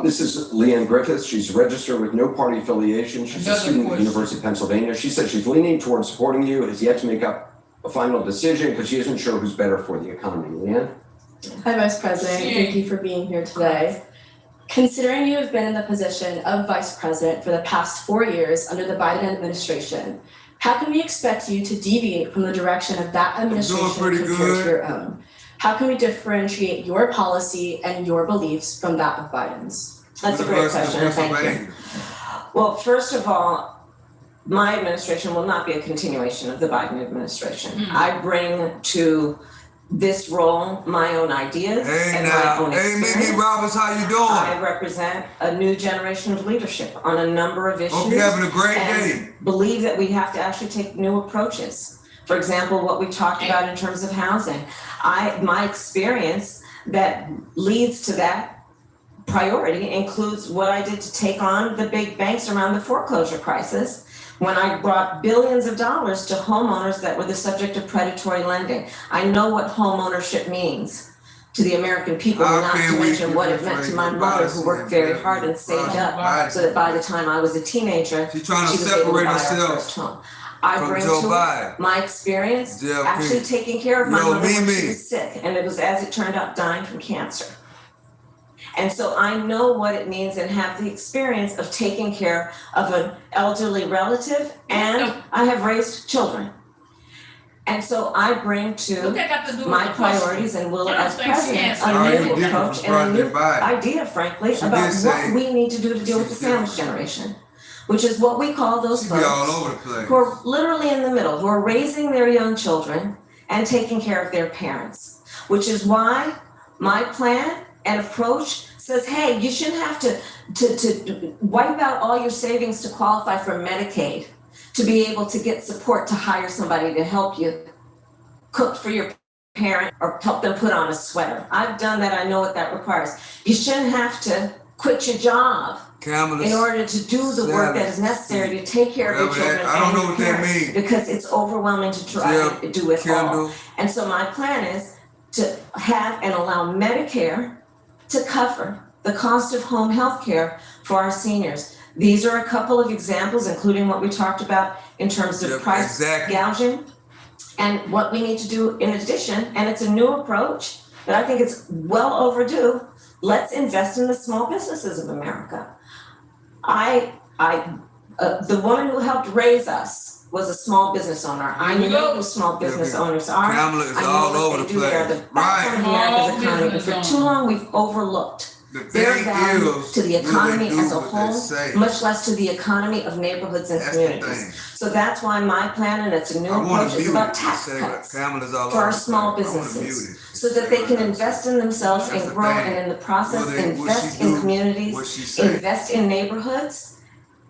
Speaker 2: This is Leanne Griffiths. She's registered with no party affiliation. She's a
Speaker 5: Another
Speaker 2: student at the
Speaker 5: question.
Speaker 2: University of Pennsylvania. She said she's leaning towards supporting you, has yet to make up a final decision because she isn't sure who's better for the economy. Leanne?
Speaker 8: Hi, Vice President. Thank you for being here today. Considering you have been in the position of Vice President for the past 4 years under the Biden administration, how can we expect you to deviate from the direction of that administration
Speaker 1: pretty
Speaker 8: compared
Speaker 1: good.
Speaker 8: to your own? How can we differentiate your policy and your beliefs from that of Biden's?
Speaker 3: That's a great
Speaker 1: University of
Speaker 3: question, and thank you.
Speaker 1: Pennsylvania.
Speaker 3: Well, first of all, my administration will not be a continuation of the Biden administration. I bring to this role my own ideas
Speaker 1: Hey
Speaker 3: and my
Speaker 1: now,
Speaker 3: own
Speaker 1: hey
Speaker 3: experience.
Speaker 1: Mimi Roberts, how you
Speaker 3: I
Speaker 1: doing?
Speaker 3: represent a new generation of leadership on a number of issues.
Speaker 1: Hope you're having a great
Speaker 3: and
Speaker 1: day.
Speaker 3: believe that we have to actually take new approaches. For example, what we talked about in terms of housing. My experience that leads to that priority includes what I did to take on the big banks around the foreclosure crisis when I brought billions of dollars to homeowners that were the subject of predatory lending. I know what home ownership means to the American people,
Speaker 1: How
Speaker 3: not
Speaker 1: can
Speaker 3: to
Speaker 1: we
Speaker 3: mention what it meant to my mother who worked very hard and saved up so that by the time I was a teenager,
Speaker 1: She's trying to
Speaker 3: she was able to
Speaker 1: separate
Speaker 3: buy our
Speaker 1: herself
Speaker 3: first home. I
Speaker 1: from
Speaker 3: bring
Speaker 1: Joe
Speaker 3: to it
Speaker 1: Biden.
Speaker 3: my experience
Speaker 1: JLP.
Speaker 3: actually taking care of my
Speaker 1: Yo,
Speaker 3: mother when she
Speaker 1: Mimi.
Speaker 3: was sick, and it was, as it turned out, dying from cancer. And so I know what it means and have the experience of taking care of an elderly relative, and I have raised children. And so I bring
Speaker 5: What
Speaker 3: to
Speaker 5: that got to do with
Speaker 3: my
Speaker 5: the question?
Speaker 3: priorities and will
Speaker 5: I don't
Speaker 3: as
Speaker 5: think she
Speaker 3: president,
Speaker 5: answered.
Speaker 3: a
Speaker 1: Already
Speaker 3: new
Speaker 1: different
Speaker 3: approach
Speaker 1: from
Speaker 3: and a new
Speaker 1: President Biden.
Speaker 3: idea, frankly,
Speaker 1: She
Speaker 3: about
Speaker 1: did say
Speaker 3: what we need to do to deal with the
Speaker 1: she's
Speaker 3: sandwich
Speaker 1: different.
Speaker 3: generation, which is what we call those
Speaker 1: She be all
Speaker 3: folks
Speaker 1: over the place.
Speaker 3: who are literally in the middle, who are raising their young children and taking care of their parents, which is why my plan and approach says, hey, you shouldn't have to wipe out all your savings to qualify for Medicaid to be able to get support to hire somebody to help you cook for your parent or help them put on a sweater. I've done that, I know what that requires. You shouldn't have to quit your job
Speaker 1: Kamala,
Speaker 3: in order to do the work that is necessary to take care of your
Speaker 1: whatever
Speaker 3: children
Speaker 1: that- I don't
Speaker 3: and
Speaker 1: know
Speaker 3: your
Speaker 1: what that
Speaker 3: parents,
Speaker 1: means.
Speaker 3: because it's overwhelming to try
Speaker 1: Jeff,
Speaker 3: to do it all.
Speaker 1: Kendall,
Speaker 3: And so my plan is to have and allow Medicare to cover the cost of home health care for our seniors. These are a couple of examples, including what we talked about in terms of
Speaker 1: Yep,
Speaker 3: price
Speaker 1: exactly.
Speaker 3: gouging. And what we need to do in addition, and it's a new approach, but I think it's well overdue, let's invest in the small businesses of America. The woman who helped raise us was a small business owner. I
Speaker 5: Here we
Speaker 3: know
Speaker 5: go.
Speaker 3: who small business
Speaker 1: Yeah,
Speaker 3: owners are.
Speaker 1: Kamala is
Speaker 3: I know
Speaker 1: all
Speaker 3: what
Speaker 1: over
Speaker 3: they
Speaker 1: the
Speaker 3: do. They are
Speaker 1: place.
Speaker 3: the backbone of
Speaker 1: Right.
Speaker 3: America's
Speaker 5: Small
Speaker 3: economy, but
Speaker 5: business
Speaker 3: for too
Speaker 5: owners.
Speaker 3: long we've overlooked
Speaker 1: The
Speaker 3: their
Speaker 1: thing
Speaker 3: value
Speaker 1: is,
Speaker 3: to the
Speaker 1: will they
Speaker 3: economy
Speaker 1: do
Speaker 3: as a
Speaker 1: what they
Speaker 3: whole,
Speaker 1: say?
Speaker 3: much less to the economy of neighborhoods and
Speaker 1: That's the
Speaker 3: communities.
Speaker 1: thing.
Speaker 3: So that's why my plan, and it's a new
Speaker 1: I want
Speaker 3: approach,
Speaker 1: to
Speaker 3: is
Speaker 1: mute
Speaker 3: about
Speaker 1: it.
Speaker 3: tax
Speaker 1: Say
Speaker 3: cuts
Speaker 1: Kamala's all
Speaker 3: for
Speaker 1: over
Speaker 3: our
Speaker 1: the
Speaker 3: small
Speaker 1: place. I wanna
Speaker 3: businesses,
Speaker 1: mute it.
Speaker 3: so that they can invest in themselves
Speaker 1: That's
Speaker 3: and
Speaker 1: the
Speaker 3: grow,
Speaker 1: thing.
Speaker 3: and in the process,
Speaker 1: Will they- will
Speaker 3: invest
Speaker 1: she
Speaker 3: in
Speaker 1: do
Speaker 3: communities,
Speaker 1: what she said?
Speaker 3: invest in neighborhoods,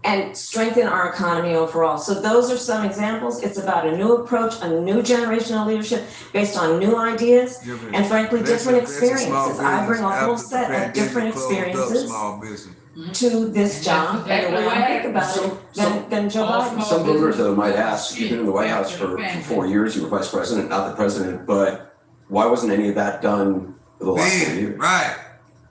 Speaker 3: and strengthen our economy overall. So those are some examples. It's about a new approach, a new generation of leadership based on new ideas,
Speaker 1: Yeah, but
Speaker 3: and frankly,
Speaker 1: that's a-
Speaker 3: different
Speaker 1: that's a small
Speaker 3: experiences. I bring a
Speaker 1: business.
Speaker 3: whole
Speaker 1: After the
Speaker 3: set of
Speaker 1: pandemic
Speaker 3: different
Speaker 1: closed up
Speaker 3: experiences
Speaker 1: small business.
Speaker 3: to this job, and the way I think about
Speaker 2: So-
Speaker 3: it, than Joe
Speaker 5: all
Speaker 3: Biden.
Speaker 5: small
Speaker 2: Some voters
Speaker 5: business
Speaker 2: might ask, you've been in the White House for 4 years, you were vice president, not the president, but why wasn't any of that done for the last 4
Speaker 1: Man,
Speaker 2: years?
Speaker 1: right.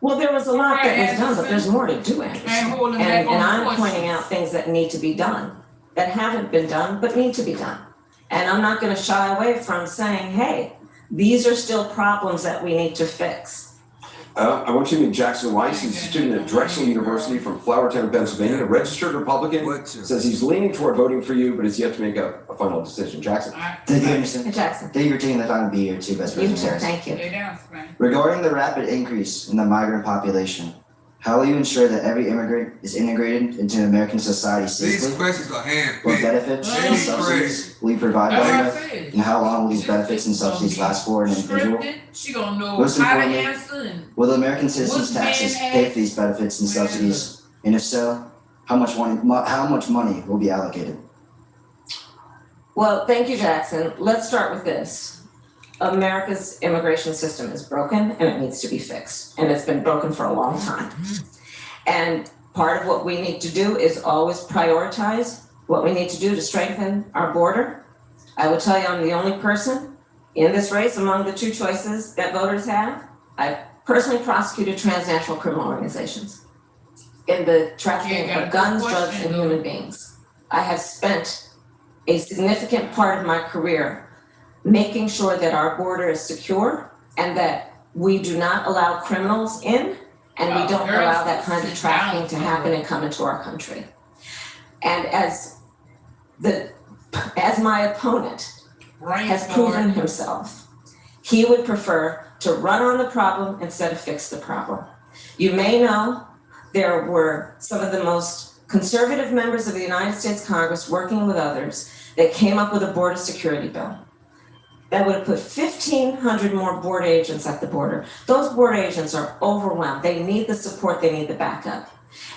Speaker 3: Well, there was a lot that was done, but
Speaker 5: Anderson.
Speaker 3: there's more to do, Anderson.
Speaker 5: And holding back on
Speaker 3: And I'm
Speaker 5: questions.
Speaker 3: pointing out things that need to be done, that haven't been done, but need to be done. And I'm not gonna shy away from saying, hey, these are still problems that we need to fix.
Speaker 2: I want you to meet Jackson Weiss. He's a student at Drexel University from Flourtown, Pennsylvania, a registered Republican.
Speaker 1: What you-
Speaker 2: Says he's leaning toward voting for you, but has yet to make a final decision. Jackson.
Speaker 9: Thank you,
Speaker 3: Hey,
Speaker 9: Anderson.
Speaker 3: Jackson,
Speaker 9: Thank you for taking the time to be here too, Vice
Speaker 3: you
Speaker 9: President
Speaker 3: too,
Speaker 9: Harris.
Speaker 3: thank you.
Speaker 5: Lay down, man.
Speaker 9: Regarding the rapid increase in the migrant population, how will you ensure that every immigrant is integrated into American society
Speaker 1: These
Speaker 9: safely?
Speaker 1: questions are
Speaker 9: What
Speaker 1: handpicked.
Speaker 9: benefits
Speaker 5: They
Speaker 9: and
Speaker 5: ain't
Speaker 9: subsidies will you provide
Speaker 5: That's
Speaker 9: them
Speaker 5: what I
Speaker 9: with?
Speaker 5: said.
Speaker 9: And how long will these benefits and subsidies last for an individual?
Speaker 5: Scripted, she gonna know
Speaker 9: Most
Speaker 5: how to
Speaker 9: importantly,
Speaker 5: answer and
Speaker 9: Will the American citizens'
Speaker 5: What's being
Speaker 9: taxes pay
Speaker 5: asked?
Speaker 9: for these benefits and subsidies? And if so, how much money will be allocated?
Speaker 3: Well, thank you, Jackson. Let's start with this. America's immigration system is broken and it needs to be fixed. And it's been broken for a long time. And part of what we need to do is always prioritize what we need to do to strengthen our border. I will tell you, I'm the only person in this race among the two choices that voters have. I've personally prosecuted transnational criminal organizations in the trafficking
Speaker 5: Yeah, got a
Speaker 3: of
Speaker 5: good
Speaker 3: guns, drugs,
Speaker 5: question,
Speaker 3: and
Speaker 5: though.
Speaker 3: human beings. I have spent a significant part of my career making sure that our border is secure and that we do not allow criminals in and we don't
Speaker 5: Girls,
Speaker 3: allow that kind of
Speaker 5: sit
Speaker 3: trafficking
Speaker 5: down
Speaker 3: to happen and come into our country. And as my opponent has proven himself, he would prefer to run on the problem instead of fix the problem. You may know there were some of the most conservative members of the United States Congress working with others that came up with a border security bill that would have put 1,500 more border agents at the border. Those border agents are overwhelmed. They need the support, they need the backup.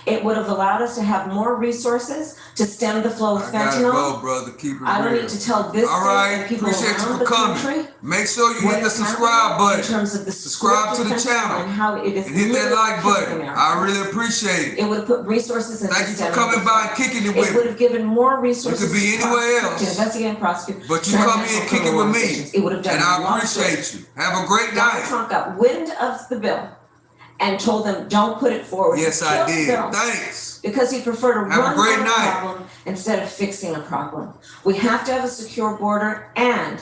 Speaker 3: It would have allowed us to have more resources to stem the flow of
Speaker 1: I gotta
Speaker 3: fentanyl.
Speaker 1: go, brother. Keep it
Speaker 3: I don't
Speaker 1: real.
Speaker 3: need to tell this
Speaker 1: All
Speaker 3: state
Speaker 1: right,
Speaker 3: and people
Speaker 1: appreciate you
Speaker 3: around
Speaker 1: for
Speaker 3: the
Speaker 1: coming.
Speaker 3: country
Speaker 1: Make sure you
Speaker 3: what
Speaker 1: hit the
Speaker 3: is
Speaker 1: subscribe
Speaker 3: happening
Speaker 1: button
Speaker 3: in terms of the
Speaker 1: Subscribe
Speaker 3: sport
Speaker 1: to the
Speaker 3: of fentanyl
Speaker 1: channel
Speaker 3: and how it is
Speaker 1: and hit that
Speaker 3: literally
Speaker 1: like
Speaker 3: killing
Speaker 1: button. I
Speaker 3: Americans.
Speaker 1: really appreciate it.
Speaker 3: It would have put resources into
Speaker 1: Thank you for
Speaker 3: stemming
Speaker 1: coming
Speaker 3: the
Speaker 1: by
Speaker 3: flow.
Speaker 1: and kicking it
Speaker 3: It
Speaker 1: with
Speaker 3: would
Speaker 1: me.
Speaker 3: have given more resources
Speaker 1: You could be
Speaker 3: to
Speaker 1: anywhere
Speaker 3: prosecute,
Speaker 1: else,
Speaker 3: to investigate and prosecute
Speaker 1: but you come
Speaker 3: transnational
Speaker 1: in and kick it
Speaker 3: criminal
Speaker 1: with me,
Speaker 3: organizations. It would have done
Speaker 1: and
Speaker 3: a
Speaker 1: I
Speaker 3: lot of good.
Speaker 1: appreciate you. Have a great
Speaker 3: Donald
Speaker 1: night.
Speaker 3: Trump got wind of the bill and told them, don't put it forward.
Speaker 1: Yes,
Speaker 3: He
Speaker 1: I
Speaker 3: killed the
Speaker 1: did.
Speaker 3: bill
Speaker 1: Thanks.
Speaker 3: because he preferred to
Speaker 1: Have a
Speaker 3: run
Speaker 1: great
Speaker 3: from a
Speaker 1: night.
Speaker 3: problem instead of fixing a problem. We have to have a secure border and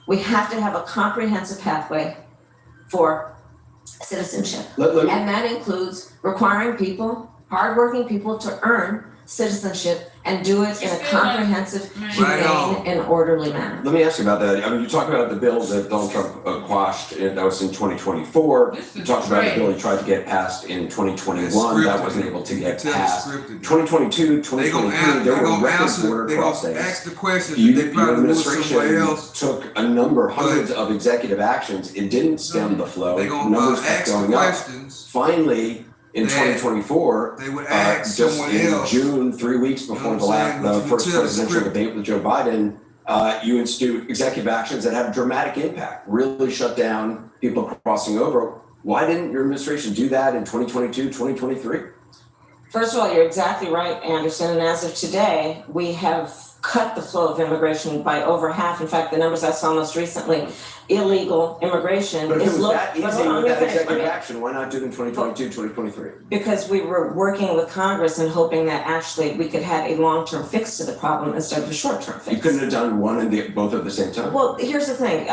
Speaker 3: we have to have a comprehensive pathway for citizenship.
Speaker 2: Let me,
Speaker 3: And that includes requiring people, hardworking people, to earn citizenship and do it in a comprehensive,
Speaker 1: Right on.
Speaker 3: humane, and orderly manner.
Speaker 2: let me ask you about that. I mean, you talk about the bill that Donald Trump quashed, and that was in 2024.
Speaker 5: This
Speaker 2: You
Speaker 5: is
Speaker 2: talked about the
Speaker 5: great.
Speaker 2: bill he tried to get passed in 2021, that
Speaker 1: Scripted.
Speaker 2: wasn't able to
Speaker 1: You
Speaker 2: get
Speaker 1: can tell
Speaker 2: passed.
Speaker 1: it's scripted.
Speaker 2: 2022,
Speaker 1: They gonna
Speaker 2: 2023, there were record
Speaker 1: answer.
Speaker 2: border
Speaker 1: They gonna
Speaker 2: crossings.
Speaker 1: ask the questions.
Speaker 2: You,
Speaker 1: They
Speaker 2: your
Speaker 1: probably move somewhere
Speaker 2: administration
Speaker 1: else.
Speaker 2: took a number, hundreds of executive actions. It didn't stem the flow.
Speaker 1: They gonna
Speaker 2: Numbers kept
Speaker 1: ask the
Speaker 2: going up.
Speaker 1: questions.
Speaker 2: Finally, In 2024,
Speaker 1: they would add
Speaker 2: just
Speaker 1: someone
Speaker 2: in
Speaker 1: else.
Speaker 2: June, 3 weeks before
Speaker 1: You know what I'm saying?
Speaker 2: the
Speaker 1: But you
Speaker 2: first
Speaker 1: can tell the
Speaker 2: presidential
Speaker 1: script.
Speaker 2: debate with Joe Biden, you institute executive actions that have dramatic impact, really shut down people crossing over. Why didn't your administration do that in 2022, 2023?
Speaker 3: First of all, you're exactly right, Anderson, and as of today, we have cut the flow of immigration by over half. In fact, the numbers I saw most recently, illegal immigration
Speaker 2: But if it
Speaker 3: is
Speaker 2: was
Speaker 3: low.
Speaker 2: that easy
Speaker 3: Hold on,
Speaker 2: with
Speaker 3: let
Speaker 2: that
Speaker 3: me finish.
Speaker 2: executive action, why not do it in 2022, 2023?
Speaker 3: Because we were working with Congress and hoping that actually we could have a long-term fix to the problem instead of a short-term fix.
Speaker 2: You couldn't have done one and both at the same time?
Speaker 3: Well, here's the thing,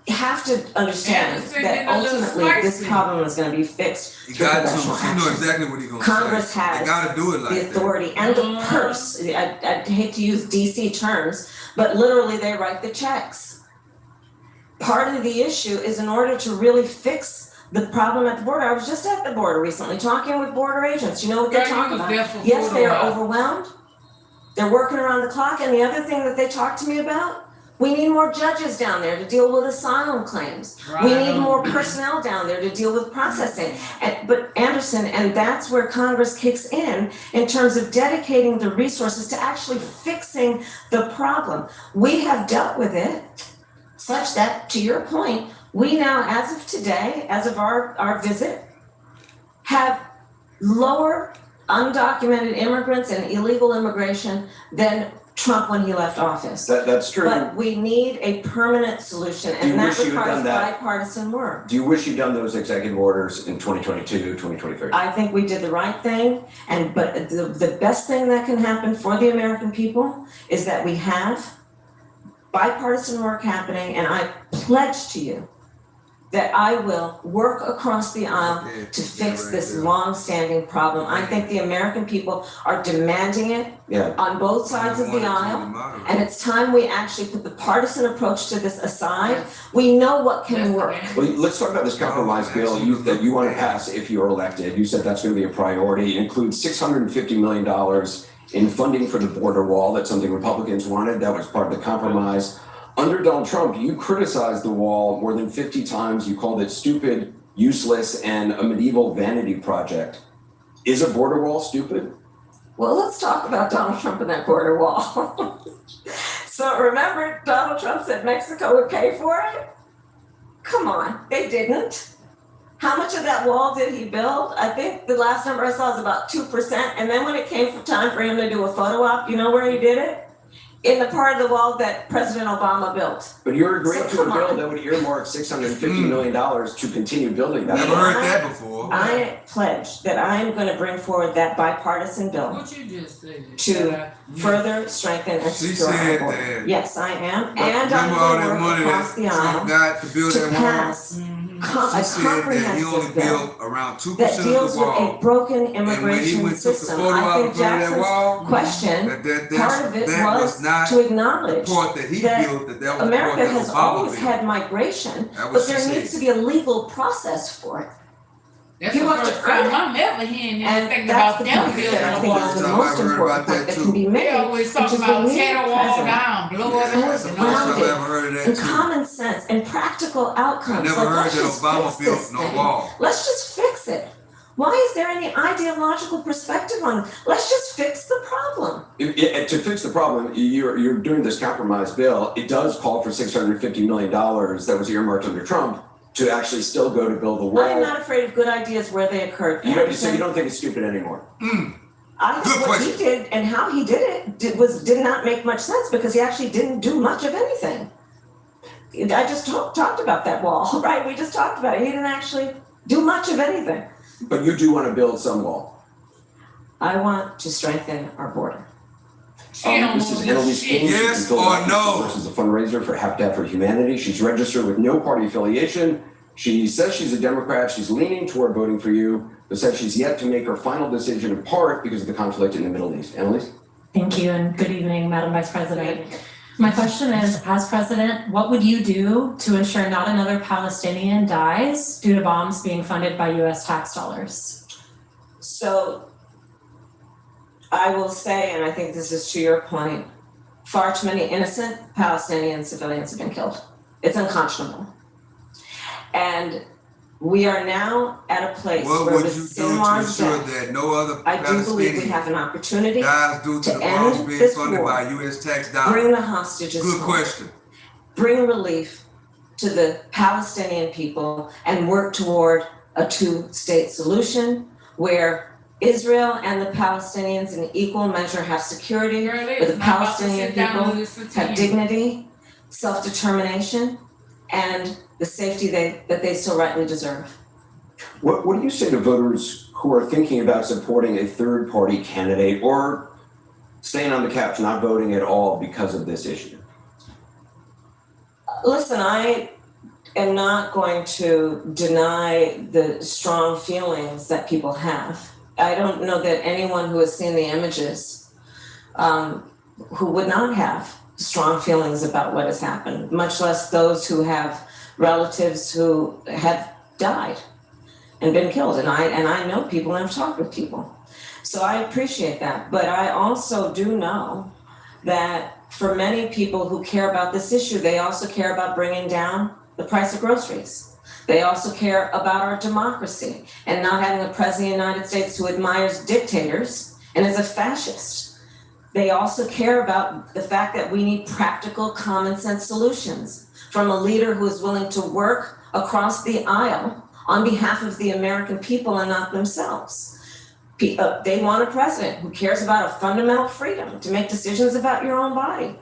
Speaker 3: we have to understand
Speaker 5: Anderson
Speaker 3: that
Speaker 5: getting a little
Speaker 3: ultimately this
Speaker 5: spicy.
Speaker 3: problem is gonna be fixed
Speaker 1: He
Speaker 3: through
Speaker 1: got to.
Speaker 3: congressional
Speaker 1: You know
Speaker 3: action.
Speaker 1: exactly what he's gonna
Speaker 3: Congress
Speaker 1: say.
Speaker 3: has
Speaker 1: They gotta do it like
Speaker 3: The
Speaker 1: that.
Speaker 3: authority and the purse, I hate to use DC terms, but literally they write the checks. Part of the issue is in order to really fix the problem at the border, I was just at the border recently, talking with border agents, you know what they're
Speaker 5: Girl, you
Speaker 3: talking
Speaker 5: was
Speaker 3: about?
Speaker 5: there for
Speaker 3: Yes,
Speaker 5: food
Speaker 3: they
Speaker 5: a
Speaker 3: are
Speaker 5: while.
Speaker 3: overwhelmed. They're working around the clock, and the other thing that they talk to me about, we need more judges down there to deal with asylum claims. We
Speaker 5: Right
Speaker 3: need
Speaker 5: on.
Speaker 3: more personnel down there to deal with processing. But Anderson, and that's where Congress kicks in terms of dedicating the resources to actually fixing the problem. We have dealt with it such that, to your point, we now, as of today, as of our visit, have lower undocumented immigrants and illegal immigration than Trump when he left office.
Speaker 2: That's true.
Speaker 3: But we need a permanent solution,
Speaker 2: Do you
Speaker 3: and that
Speaker 2: wish you had
Speaker 3: requires
Speaker 2: done that?
Speaker 3: bipartisan work.
Speaker 2: Do you wish you'd done those executive orders in 2022, 2023?
Speaker 3: I think we did the right thing, but the best thing that can happen for the American people is that we have bipartisan work happening, and I pledge to you that I will work across the aisle
Speaker 1: Okay,
Speaker 3: to
Speaker 1: yeah,
Speaker 3: fix
Speaker 1: right
Speaker 3: this
Speaker 1: there.
Speaker 3: long-standing problem. I think the American people are demanding it
Speaker 2: Yeah.
Speaker 3: on both sides of the aisle. And it's time we actually put the partisan approach to this aside. We know what can work.
Speaker 2: Well, let's talk about this compromise bill that you want to pass if you're elected. You said that's going to be a priority. It includes $650 million in funding for the border wall. That's something Republicans wanted. That was part of the compromise. Under Donald Trump, you criticized the wall more than 50 times. You called it stupid, useless, and a medieval vanity project. Is a border wall stupid?
Speaker 3: Well, let's talk about Donald Trump and that border wall. So remember, Donald Trump said Mexico would pay for it? Come on, they didn't. How much of that wall did he build? I think the last number I saw is about 2%. And then when it came for time for him to do a photo op, you know where he did it? In the part of the wall that President Obama built.
Speaker 2: But you're agreeing
Speaker 3: So
Speaker 2: to a
Speaker 3: come
Speaker 2: bill
Speaker 3: on.
Speaker 2: that would earmark $650 million to continue building that.
Speaker 1: Never heard that before.
Speaker 3: I pledge that I am going to bring forward that bipartisan bill
Speaker 5: What you just said.
Speaker 3: to further strengthen and
Speaker 1: She
Speaker 3: secure our
Speaker 1: said
Speaker 3: border.
Speaker 1: that.
Speaker 3: Yes, I am, and
Speaker 1: Remember all
Speaker 3: I'm
Speaker 1: that
Speaker 3: going to
Speaker 1: money
Speaker 3: work across the
Speaker 1: that Trump
Speaker 3: aisle
Speaker 1: got to build
Speaker 3: to
Speaker 1: that wall?
Speaker 3: pass
Speaker 1: She
Speaker 3: a
Speaker 1: said that he only
Speaker 3: comprehensive bill
Speaker 1: built around 2%
Speaker 3: that
Speaker 1: of
Speaker 3: deals
Speaker 1: the
Speaker 3: with
Speaker 1: wall.
Speaker 3: a broken
Speaker 1: And when he
Speaker 3: immigration
Speaker 1: went took the
Speaker 3: system.
Speaker 1: photo
Speaker 3: I
Speaker 1: out
Speaker 3: think
Speaker 1: in front of that
Speaker 3: Jackson's
Speaker 1: wall,
Speaker 3: question, part of it
Speaker 1: that
Speaker 3: was
Speaker 1: not
Speaker 3: to acknowledge
Speaker 1: the part that he
Speaker 3: that
Speaker 1: built, that was
Speaker 3: America
Speaker 1: the part
Speaker 3: has
Speaker 1: that Obama
Speaker 3: always
Speaker 1: built.
Speaker 3: had migration,
Speaker 1: That was
Speaker 3: but
Speaker 1: she
Speaker 3: there
Speaker 1: said.
Speaker 3: needs to be a legal process for it.
Speaker 5: That's
Speaker 3: He
Speaker 5: the
Speaker 3: wants to
Speaker 5: first time
Speaker 3: earn it.
Speaker 5: I'm ever hearing
Speaker 3: And
Speaker 5: anything
Speaker 3: that's
Speaker 5: about
Speaker 3: the
Speaker 5: them
Speaker 3: point
Speaker 5: building
Speaker 3: that I
Speaker 5: a
Speaker 3: think
Speaker 5: wall.
Speaker 3: is the
Speaker 1: Time I
Speaker 3: most
Speaker 1: heard
Speaker 3: important
Speaker 1: about
Speaker 3: point
Speaker 1: that
Speaker 3: that
Speaker 1: too.
Speaker 3: can be
Speaker 5: They
Speaker 3: made,
Speaker 5: always
Speaker 3: which
Speaker 5: talking
Speaker 3: is we
Speaker 5: about
Speaker 3: need
Speaker 5: tear
Speaker 3: a
Speaker 5: the wall
Speaker 3: president
Speaker 5: down, blow it
Speaker 1: That's
Speaker 5: up.
Speaker 1: the
Speaker 5: and
Speaker 1: first
Speaker 5: all
Speaker 1: time I
Speaker 3: grounded
Speaker 1: ever heard of that
Speaker 3: in
Speaker 1: too.
Speaker 3: common sense and practical
Speaker 1: I
Speaker 3: outcomes.
Speaker 1: never
Speaker 3: Like,
Speaker 1: heard
Speaker 3: let's
Speaker 1: that
Speaker 3: just
Speaker 1: Obama
Speaker 3: fix
Speaker 1: built
Speaker 3: this
Speaker 1: no
Speaker 3: thing.
Speaker 1: wall.
Speaker 3: Let's just fix it. Why is there any ideological perspective on it? Let's just fix the problem.
Speaker 2: To fix the problem, you're doing this compromise bill. It does call for $650 million that was earmarked under Trump to actually still go to build the wall.
Speaker 3: I'm not afraid of good ideas where they occurred.
Speaker 2: So you
Speaker 3: Anderson.
Speaker 2: don't think it's stupid anymore?
Speaker 3: I
Speaker 1: Good
Speaker 3: think what he
Speaker 1: question.
Speaker 3: did and how he did it did not make much sense because he actually didn't do much of anything. I just talked about that wall, right? We just talked about it. He didn't actually do much of anything.
Speaker 2: But you do want to build some wall.
Speaker 3: I want to strengthen our border.
Speaker 5: She don't
Speaker 2: This is
Speaker 5: want
Speaker 2: Annalise
Speaker 5: shit.
Speaker 2: King. She's
Speaker 1: Yes
Speaker 2: in Philadelphia.
Speaker 1: or no?
Speaker 2: She works as a fundraiser for Habitat for Humanity. She's registered with no party affiliation. She says she's a Democrat. She's leaning toward voting for you, but says she's yet to make her final decision in part because of the conflict in the Middle East. Annalise?
Speaker 10: Thank you and good evening, Madam Vice President. My question is, as president, what would you do to ensure not another Palestinian dies due to bombs being funded by US tax dollars?
Speaker 3: So I will say, and I think this is to your point, far too many innocent Palestinian civilians have been killed. It's unconscionable. And We are now at a place
Speaker 1: What
Speaker 3: where
Speaker 1: would
Speaker 3: with
Speaker 1: you do to
Speaker 3: Sinwar's
Speaker 1: ensure
Speaker 3: death,
Speaker 1: that no other
Speaker 3: I do believe we
Speaker 1: Palestinian
Speaker 3: have an opportunity
Speaker 1: dies due to
Speaker 3: to
Speaker 1: the bombs
Speaker 3: end
Speaker 1: being
Speaker 3: this
Speaker 1: funded
Speaker 3: war.
Speaker 1: by U.S. tax
Speaker 3: bring
Speaker 1: dollars?
Speaker 3: the hostages
Speaker 1: Good
Speaker 3: home,
Speaker 1: question.
Speaker 3: bring relief to the Palestinian people, and work toward a two-state solution where Israel and the Palestinians in equal measure have security,
Speaker 5: Girl, they
Speaker 3: where
Speaker 5: is
Speaker 3: the
Speaker 5: not about to
Speaker 3: Palestinian
Speaker 5: sit down
Speaker 3: people
Speaker 5: and listen to
Speaker 3: have
Speaker 5: you.
Speaker 3: dignity, self-determination, and the safety that they so rightly deserve.
Speaker 2: What do you say to voters who are thinking about supporting a third-party candidate or staying on the couch, not voting at all because of this issue?
Speaker 3: Listen, I am not going to deny the strong feelings that people have. I don't know that anyone who has seen the images who would not have strong feelings about what has happened, much less those who have relatives who have died and been killed. And I know people and I've talked with people. So I appreciate that. But I also do know that for many people who care about this issue, they also care about bringing down the price of groceries. They also care about our democracy and not having a president of the United States who admires dictators and is a fascist. They also care about the fact that we need practical, common sense solutions from a leader who is willing to work across the aisle on behalf of the American people and not themselves. They want a president who cares about a fundamental freedom to make decisions about your own body.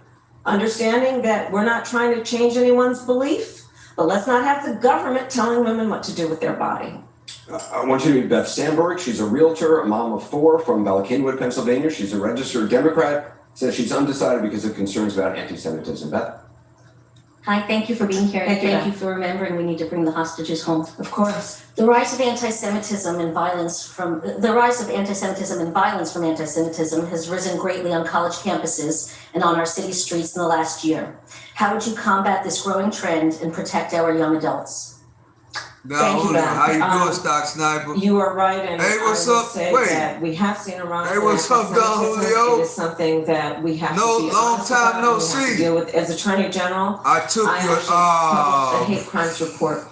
Speaker 3: Understanding that we're not trying to change anyone's belief, but let's not have the government telling women what to do with their body.
Speaker 2: I want you to meet Beth Sandberg. She's a realtor, a mom of 4 from Ballackinwood, Pennsylvania. She's a registered Democrat, says she's undecided because of concerns about anti-Semitism. Beth?
Speaker 11: Hi, thank you for being here, and
Speaker 3: Thank you.
Speaker 11: thank you for remembering we need to bring the hostages home.
Speaker 3: Of course.
Speaker 11: The rise of anti-Semitism and violence from anti-Semitism has risen greatly on college campuses and on our city streets in the last year. How would you combat this growing trend and protect our young adults?
Speaker 1: Now,
Speaker 3: Thank you,
Speaker 1: hold on.
Speaker 3: Beth.
Speaker 1: How you doing, Stock Sniper?
Speaker 3: You are right, and
Speaker 1: Hey, what's
Speaker 3: I will
Speaker 1: up?
Speaker 3: say
Speaker 1: Wait.
Speaker 3: that we have seen a rise
Speaker 1: Hey,
Speaker 3: in
Speaker 1: what's up, Don
Speaker 3: anti-Semitism.
Speaker 1: Julio?
Speaker 3: It is something that we have
Speaker 1: No,
Speaker 3: to be
Speaker 1: long
Speaker 3: honest
Speaker 1: time
Speaker 3: about
Speaker 1: no
Speaker 3: and we have to
Speaker 1: see.
Speaker 3: deal with. As Attorney General,
Speaker 1: I took
Speaker 3: I
Speaker 1: your
Speaker 3: actually published a hate crimes report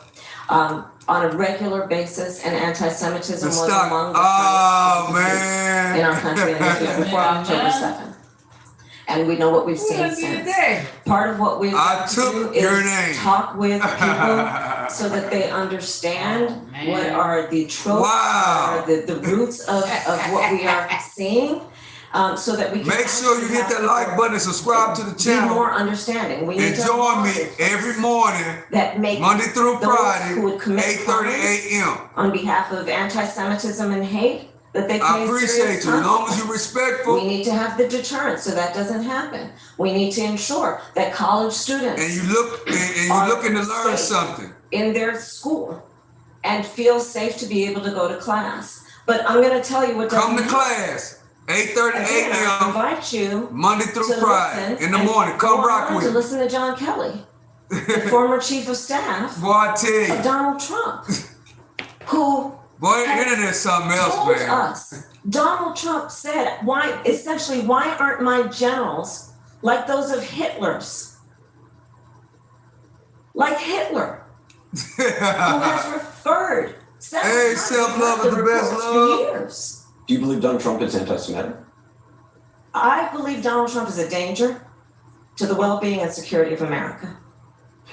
Speaker 3: on a regular basis, and anti-Semitism
Speaker 1: the
Speaker 3: was
Speaker 1: stock.
Speaker 3: among the
Speaker 1: Oh
Speaker 3: highest
Speaker 1: man.
Speaker 3: in our country, and this was before October 7th. And we know what we've
Speaker 5: Who
Speaker 3: seen
Speaker 5: done did
Speaker 3: since.
Speaker 5: that?
Speaker 3: Part of what we've
Speaker 1: I
Speaker 3: got to
Speaker 1: took
Speaker 3: do
Speaker 1: your
Speaker 3: is
Speaker 1: name.
Speaker 3: talk with people so that they understand
Speaker 5: Oh, man.
Speaker 3: what are the tropes,
Speaker 1: Wow.
Speaker 3: what are the roots of what we are seeing, so that we can
Speaker 1: Make sure you
Speaker 3: actually
Speaker 1: hit that
Speaker 3: have
Speaker 1: like button and subscribe to the
Speaker 3: be
Speaker 1: channel.
Speaker 3: more understanding. We need
Speaker 1: And
Speaker 3: to
Speaker 1: join me
Speaker 3: have
Speaker 1: every morning,
Speaker 3: that make
Speaker 1: Monday through
Speaker 3: those
Speaker 1: Friday,
Speaker 3: who would commit
Speaker 1: 8:30
Speaker 3: crimes
Speaker 1: a.m.
Speaker 3: on behalf of anti-Semitism and hate, that they
Speaker 1: I
Speaker 3: pay
Speaker 1: appreciate
Speaker 3: serious
Speaker 1: you. As long as
Speaker 3: consequences.
Speaker 1: you're
Speaker 3: We
Speaker 1: respectful
Speaker 3: need to have the deterrent so that doesn't happen. We need to ensure that college students
Speaker 1: and you
Speaker 3: Are
Speaker 1: looking to learn
Speaker 3: safe.
Speaker 1: something.
Speaker 3: in their school and feel safe to be able to go to class. But I'm gonna tell you what doesn't
Speaker 1: Come to
Speaker 3: happen.
Speaker 1: class, 8:30
Speaker 3: Again, I
Speaker 1: a.m.
Speaker 3: invite you
Speaker 1: Monday through
Speaker 3: to
Speaker 1: Friday
Speaker 3: listen
Speaker 1: in the
Speaker 3: and
Speaker 1: morning.
Speaker 3: go
Speaker 1: Come rock
Speaker 3: on
Speaker 1: with
Speaker 3: to
Speaker 1: me.
Speaker 3: listen to John Kelly, the former chief of staff
Speaker 1: Boy, I tell
Speaker 3: of
Speaker 1: you.
Speaker 3: Donald Trump, who
Speaker 1: Boy, the
Speaker 3: has
Speaker 1: internet's something else,
Speaker 3: told
Speaker 1: man.
Speaker 3: us, Donald Trump said, why aren't my generals like those of Hitler's? Like Hitler, who has referred several
Speaker 1: Hey,
Speaker 3: times,
Speaker 1: self-love
Speaker 3: read
Speaker 1: is the best
Speaker 3: reports
Speaker 1: love.
Speaker 3: for years.
Speaker 2: Do you believe Donald Trump is anti-Semitic?
Speaker 3: I believe Donald Trump is a danger to the well-being and security of America.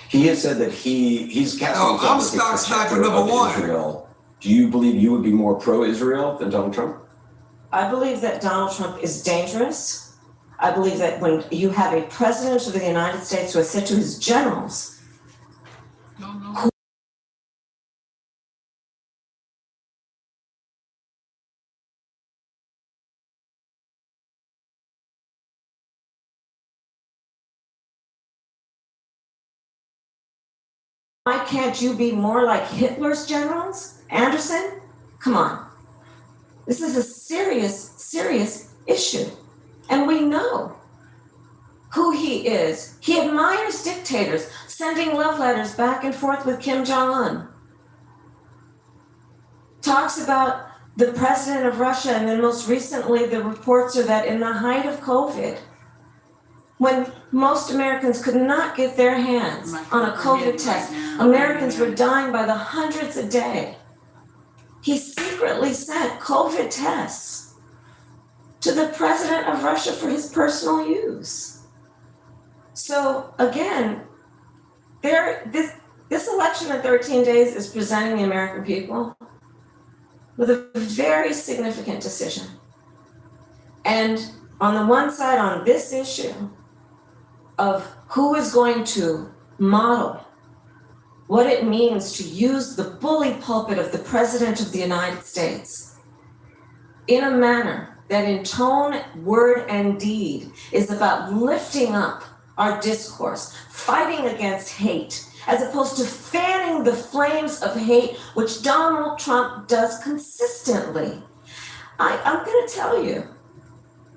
Speaker 2: He has said that he's cast
Speaker 1: No,
Speaker 2: himself
Speaker 1: I'm
Speaker 2: as a
Speaker 1: stock sniper
Speaker 2: protector
Speaker 1: number
Speaker 2: of
Speaker 1: one.
Speaker 2: Israel. Do you believe you would be more pro-Israel than Donald Trump?
Speaker 3: I believe that Donald Trump is dangerous. I believe that when you have a president of the United States who has said to his generals,
Speaker 5: No, no.
Speaker 3: why can't you be more like Hitler's generals, Anderson? Come on. This is a serious, serious issue. And we know who he is. He admires dictators, sending love letters back and forth with Kim Jong-un. Talks about the president of Russia, and then most recently the reports are that in the height of COVID, when most Americans could not get their hands on a COVID test. Americans were dying by the hundreds a day. He secretly sent COVID tests to the president of Russia for his personal use. So again, this election in 13 days is presenting the American people with a very significant decision. And on the one side, on this issue of who is going to model what it means to use the bully pulpit of the President of the United States in a manner that in tone, word, and deed is about lifting up our discourse, fighting against hate, as opposed to fanning the flames of hate, which Donald Trump does consistently. I'm gonna tell you,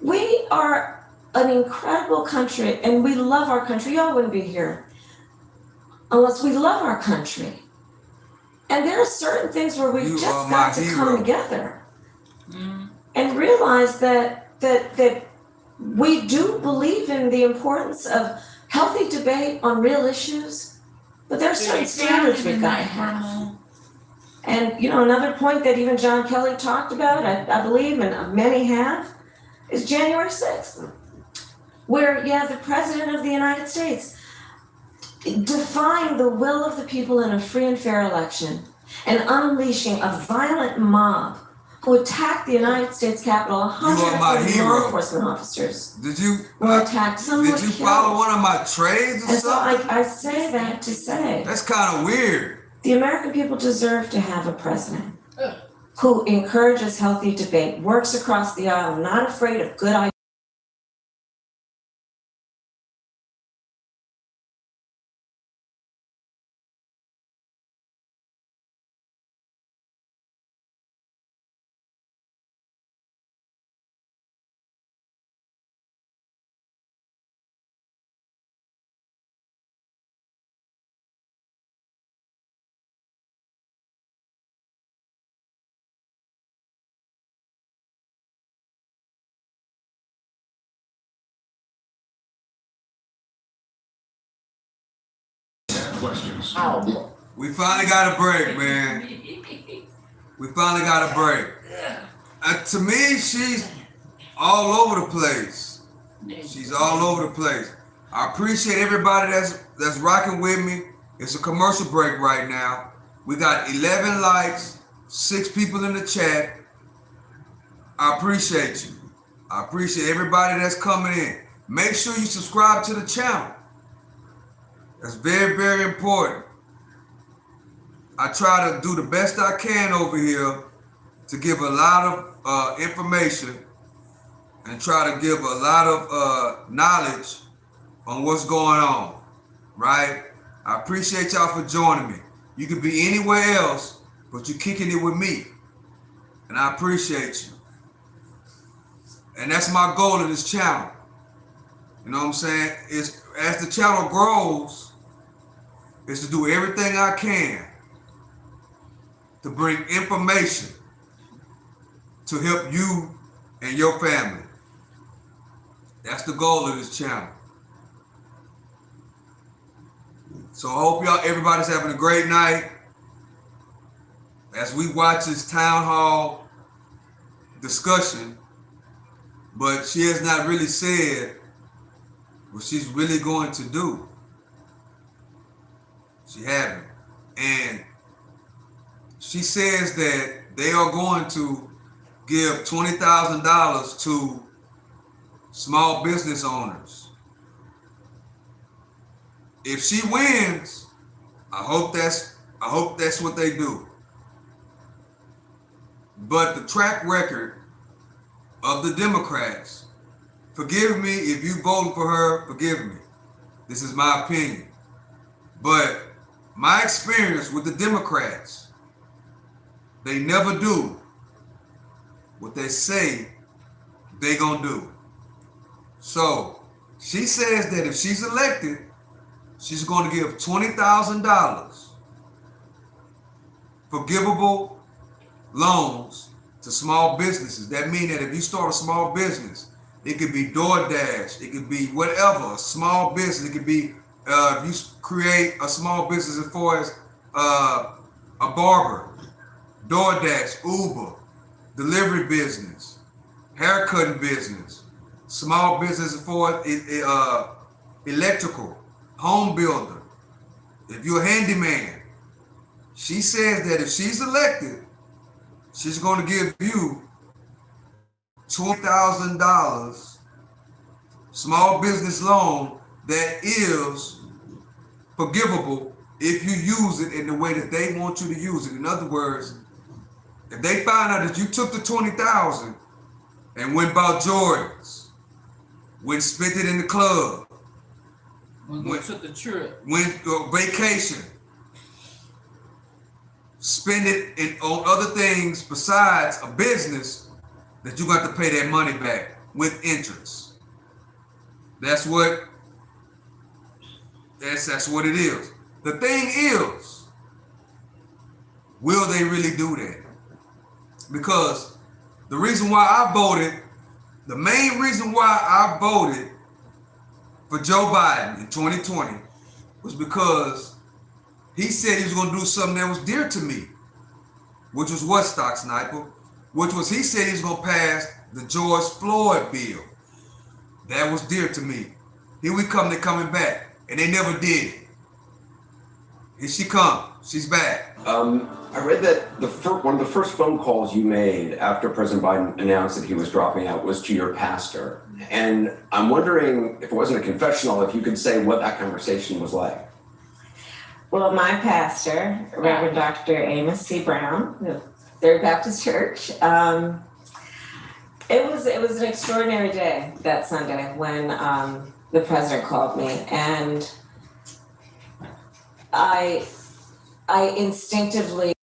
Speaker 3: we are an incredible country and we love our country. Y'all wouldn't be here unless we love our country. And there are certain things where we've just got to come together and realize that we do believe in the importance of healthy debate on real issues, but there are certain standards we've got to have. And another point that even John Kelly talked about, I believe, and many have, is January 6th, where you have the President of the United States defying the will of the people in a free and fair election and unleashing a violent mob who attacked the United States Capitol. 140 law enforcement officers were attacked. Some were killed.
Speaker 1: Did you follow one of my trades or
Speaker 3: and
Speaker 1: something?
Speaker 3: So I say that to say
Speaker 1: that's kind of weird.
Speaker 3: The American people deserve to have a president who encourages healthy debate, works across the aisle, not afraid of good ideas.
Speaker 5: Questions.
Speaker 1: We finally got a break, man. We finally got a break. To me, she's all over the place. She's all over the place. I appreciate everybody that's rocking with me. It's a commercial break right now. We got 11 likes, 6 people in the chat. I appreciate you. I appreciate everybody that's coming in. Make sure you subscribe to the channel. That's very, very important. I try to do the best I can over here to give a lot of information and try to give a lot of knowledge on what's going on, right? I appreciate y'all for joining me. You could be anywhere else, but you're kicking it with me. And I appreciate you. And that's my goal of this channel. You know what I'm saying? Is as the channel grows, is to do everything I can to bring information to help you and your family. That's the goal of this channel. So I hope everybody's having a great night as we watch this town hall discussion, but she has not really said what she's really going to do. She haven't. And she says that they are going to give $20,000 to small business owners. If she wins, I hope that's what they do. But the track record of the Democrats, forgive me if you voted for her, forgive me. This is my opinion. But my experience with the Democrats, they never do what they say they gonna do. So she says that if she's elected, she's going to give $20,000 forgivable loans to small businesses. That means that if you start a small business, It could be DoorDash. It could be whatever, a small business. It could be if you create a small business as far as a barber, DoorDash, Uber, delivery business, haircutting business, small business as far as electrical, home builder. If you're a handyman, she says that if she's elected, she's going to give you $20,000 small business loan that is forgivable if you use it in the way that they want you to use it. In other words, if they find out that you took the $20,000 and went bought Jordans, went spent it in the club,
Speaker 5: Went to the trip.
Speaker 1: went vacation, spend it on other things besides a business, that you got to pay that money back with interest. That's what it is. The thing is, will they really do that? Because the main reason why I voted for Joe Biden in 2020 was because he said he was going to do something that was dear to me, which was what, Stock Sniper? Which was, he said he was going to pass the George Floyd bill. That was dear to me. Here we come, they're coming back, and they never did it. Here she come, she's back.
Speaker 2: I read that one of the first phone calls you made after President Biden announced that he was dropping out was to your pastor. And I'm wondering, if it wasn't a confessional, if you could say what that conversation was like.
Speaker 3: Well, my pastor, Reverend Dr. Amos C. Brown, of Third Baptist Church, it was an extraordinary day that Sunday when the president called me, and I instinctively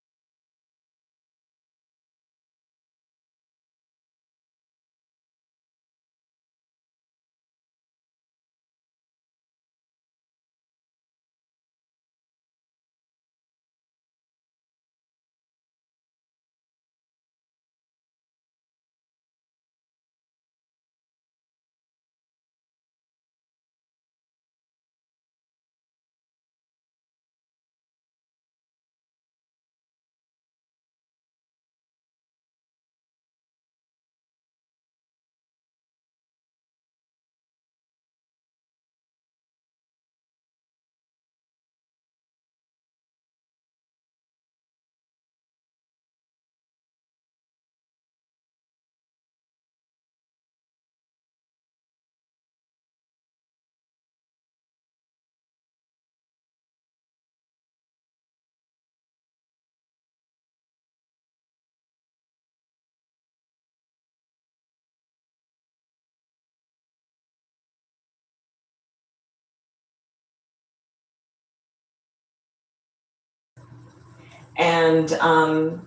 Speaker 3: and
Speaker 1: Y'all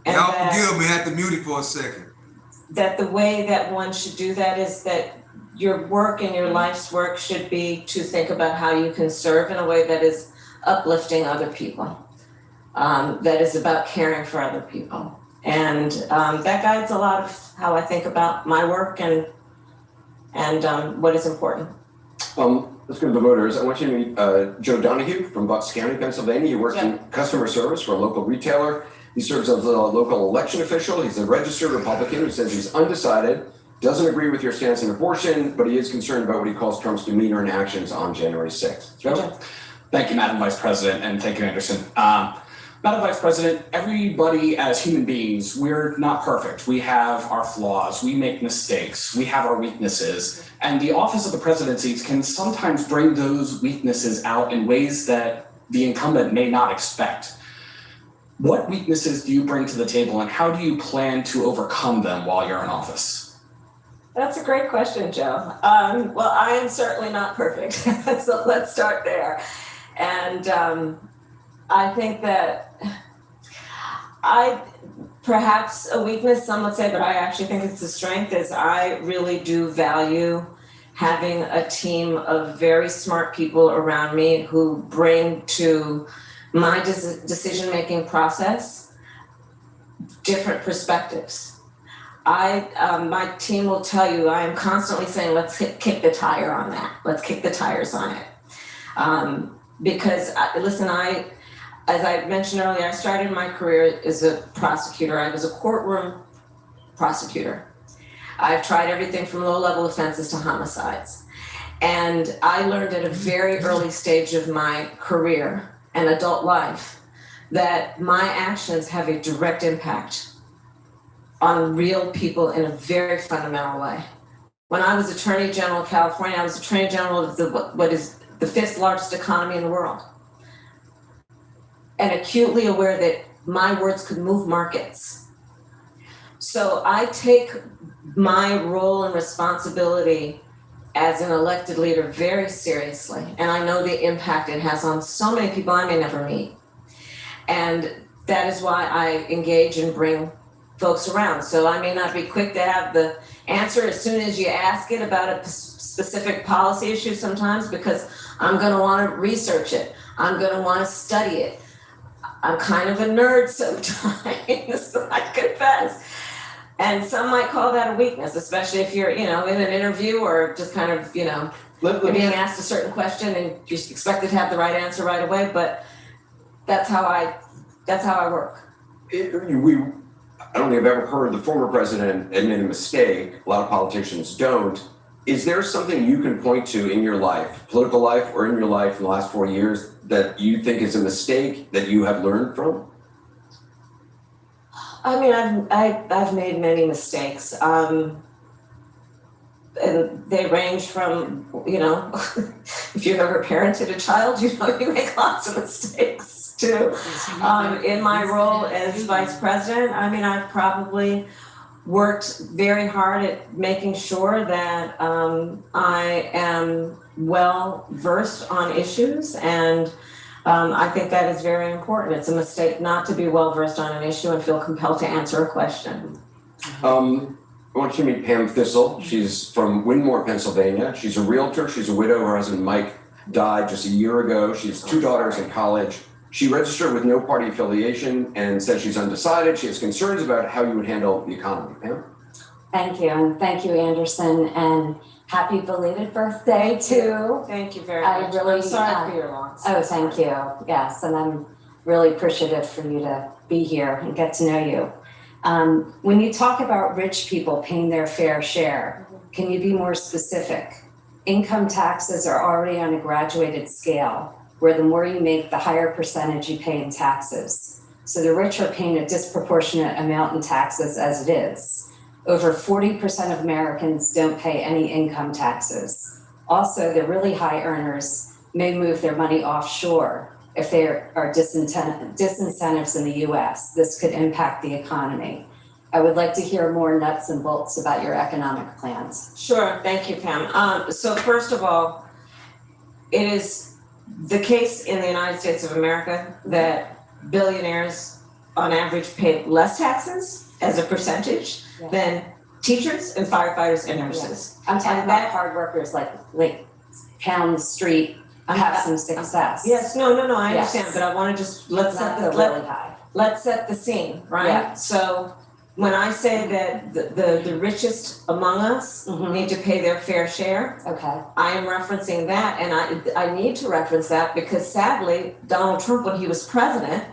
Speaker 3: that,
Speaker 1: forgive me, I have to mute it for a second.
Speaker 3: that the way that one should do that is that your work and your life's work should be to think about how you can serve in a way that is uplifting other people, that is about caring for other people. And that guides a lot of how I think about my work and what is important.
Speaker 2: Let's go to the voters. I want you to meet Joe Donahue from Bucks County, Pennsylvania. He works in customer service for a local retailer. He serves as a local election official. He's a registered Republican who says he's undecided, doesn't agree with your stance on abortion, but he is concerned about what he calls Trump's demeanor and actions on January 6th. Joe?
Speaker 12: Thank you, Madam Vice President, and thank you, Anderson. Madam Vice President, everybody as human beings, we're not perfect. We have our flaws, we make mistakes, we have our weaknesses, and the office of the presidency can sometimes bring those weaknesses out in ways that the incumbent may not expect. What weaknesses do you bring to the table, and how do you plan to overcome them while you're in office?
Speaker 3: That's a great question, Joe. Well, I am certainly not perfect, so let's start there. And I think that perhaps a weakness, some would say, but I actually think it's a strength, is I really do value having a team of very smart people around me who bring to my decision-making process different perspectives. My team will tell you, I am constantly saying, let's kick the tire on that. Let's kick the tires on it. Because, as I mentioned earlier, I started my career as a prosecutor. I was a courtroom prosecutor. I've tried everything from low-level offenses to homicides. And I learned at a very early stage of my career and adult life that my actions have a direct impact on real people in a very fundamental way. When I was Attorney General of California, I was Attorney General of what is the 5th largest economy in the world. And acutely aware that my words could move markets. So I take my role and responsibility as an elected leader very seriously. And I know the impact it has on so many people I may never meet. And that is why I engage and bring folks around. So I may not be quick to have the answer as soon as you ask it about a specific policy issue sometimes, because I'm going to want to research it. I'm going to want to study it. I'm kind of a nerd sometimes, I confess. And some might call that a weakness, especially if you're, in an interview or just kind of, you're being asked a certain question and you're expected to have the right answer right away. But that's how I work.
Speaker 2: I don't think I've ever heard the former president admit a mistake. A lot of politicians don't. Is there something you can point to in your life, political life, or in your life in the last 4 years that you think is a mistake that you have learned from?
Speaker 3: I mean, I've made many mistakes, and they range from, if you've ever parented a child, you make lots of mistakes too. In my role as vice president, I've probably worked very hard at making sure that I am well versed on issues, and I think that is very important. It's a mistake not to be well versed on an issue and feel compelled to answer a question.
Speaker 2: I want you to meet Pam Thistle. She's from Winmore, Pennsylvania. She's a realtor. She's a widow. Her husband Mike died just a year ago. She has 2 daughters in college. She registered with no party affiliation and says she's undecided. She has concerns about how you would handle the economy. Pam?
Speaker 13: Thank you, and thank you, Anderson, and happy belated birthday too.
Speaker 3: Thank you very much. I'm sorry for your loss.
Speaker 13: Oh, thank you. Yes, and I'm really appreciative for you to be here and get to know you. When you talk about rich people paying their fair share, can you be more specific? Income taxes are already on a graduated scale, where the more you make, the higher percentage you pay in taxes. So the rich are paying a disproportionate amount in taxes as it is. Over 40% of Americans don't pay any income taxes. Also, the really high earners may move their money offshore if there are disincentives in the US. This could impact the economy. I would like to hear more nuts and bolts about your economic plans.
Speaker 3: Sure, thank you, Pam. So first of all, it is the case in the United States of America that billionaires on average pay less taxes as a percentage than teachers and firefighters and nurses.
Speaker 13: I'm talking about hard workers like pound the street, have some success.
Speaker 3: Yes, no, I understand, but I want to just let's set the scene, right?
Speaker 13: Yeah.
Speaker 3: So when I say that the richest among us need to pay their fair share, I am referencing that, and I need to reference that because sadly, Donald Trump, when he was president,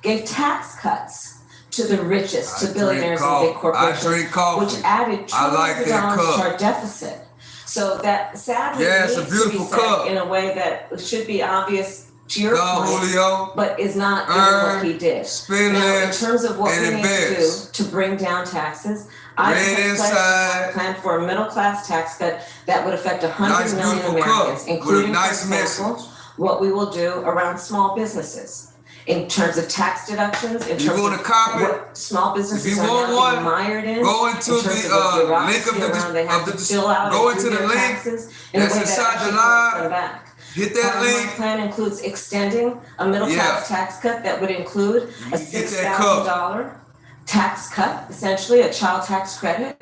Speaker 3: gave tax cuts to the richest, to billionaires and big corporations, which added trillions of dollars to our deficit. So that sadly needs to be said in a way that should be obvious to your point, but is not what he did. Now, in terms of what we need to do to bring down taxes, I have plan for a middle-class tax cut that would affect 100 million Americans, including, for example, what we will do around small businesses. In terms of tax deductions, in terms of what small businesses are now being mired in,
Speaker 1: go into the link of the
Speaker 3: taxes in a way that
Speaker 1: hit that link.
Speaker 3: My plan includes extending a middle class tax cut that would include a $6,000 tax cut, essentially a child tax credit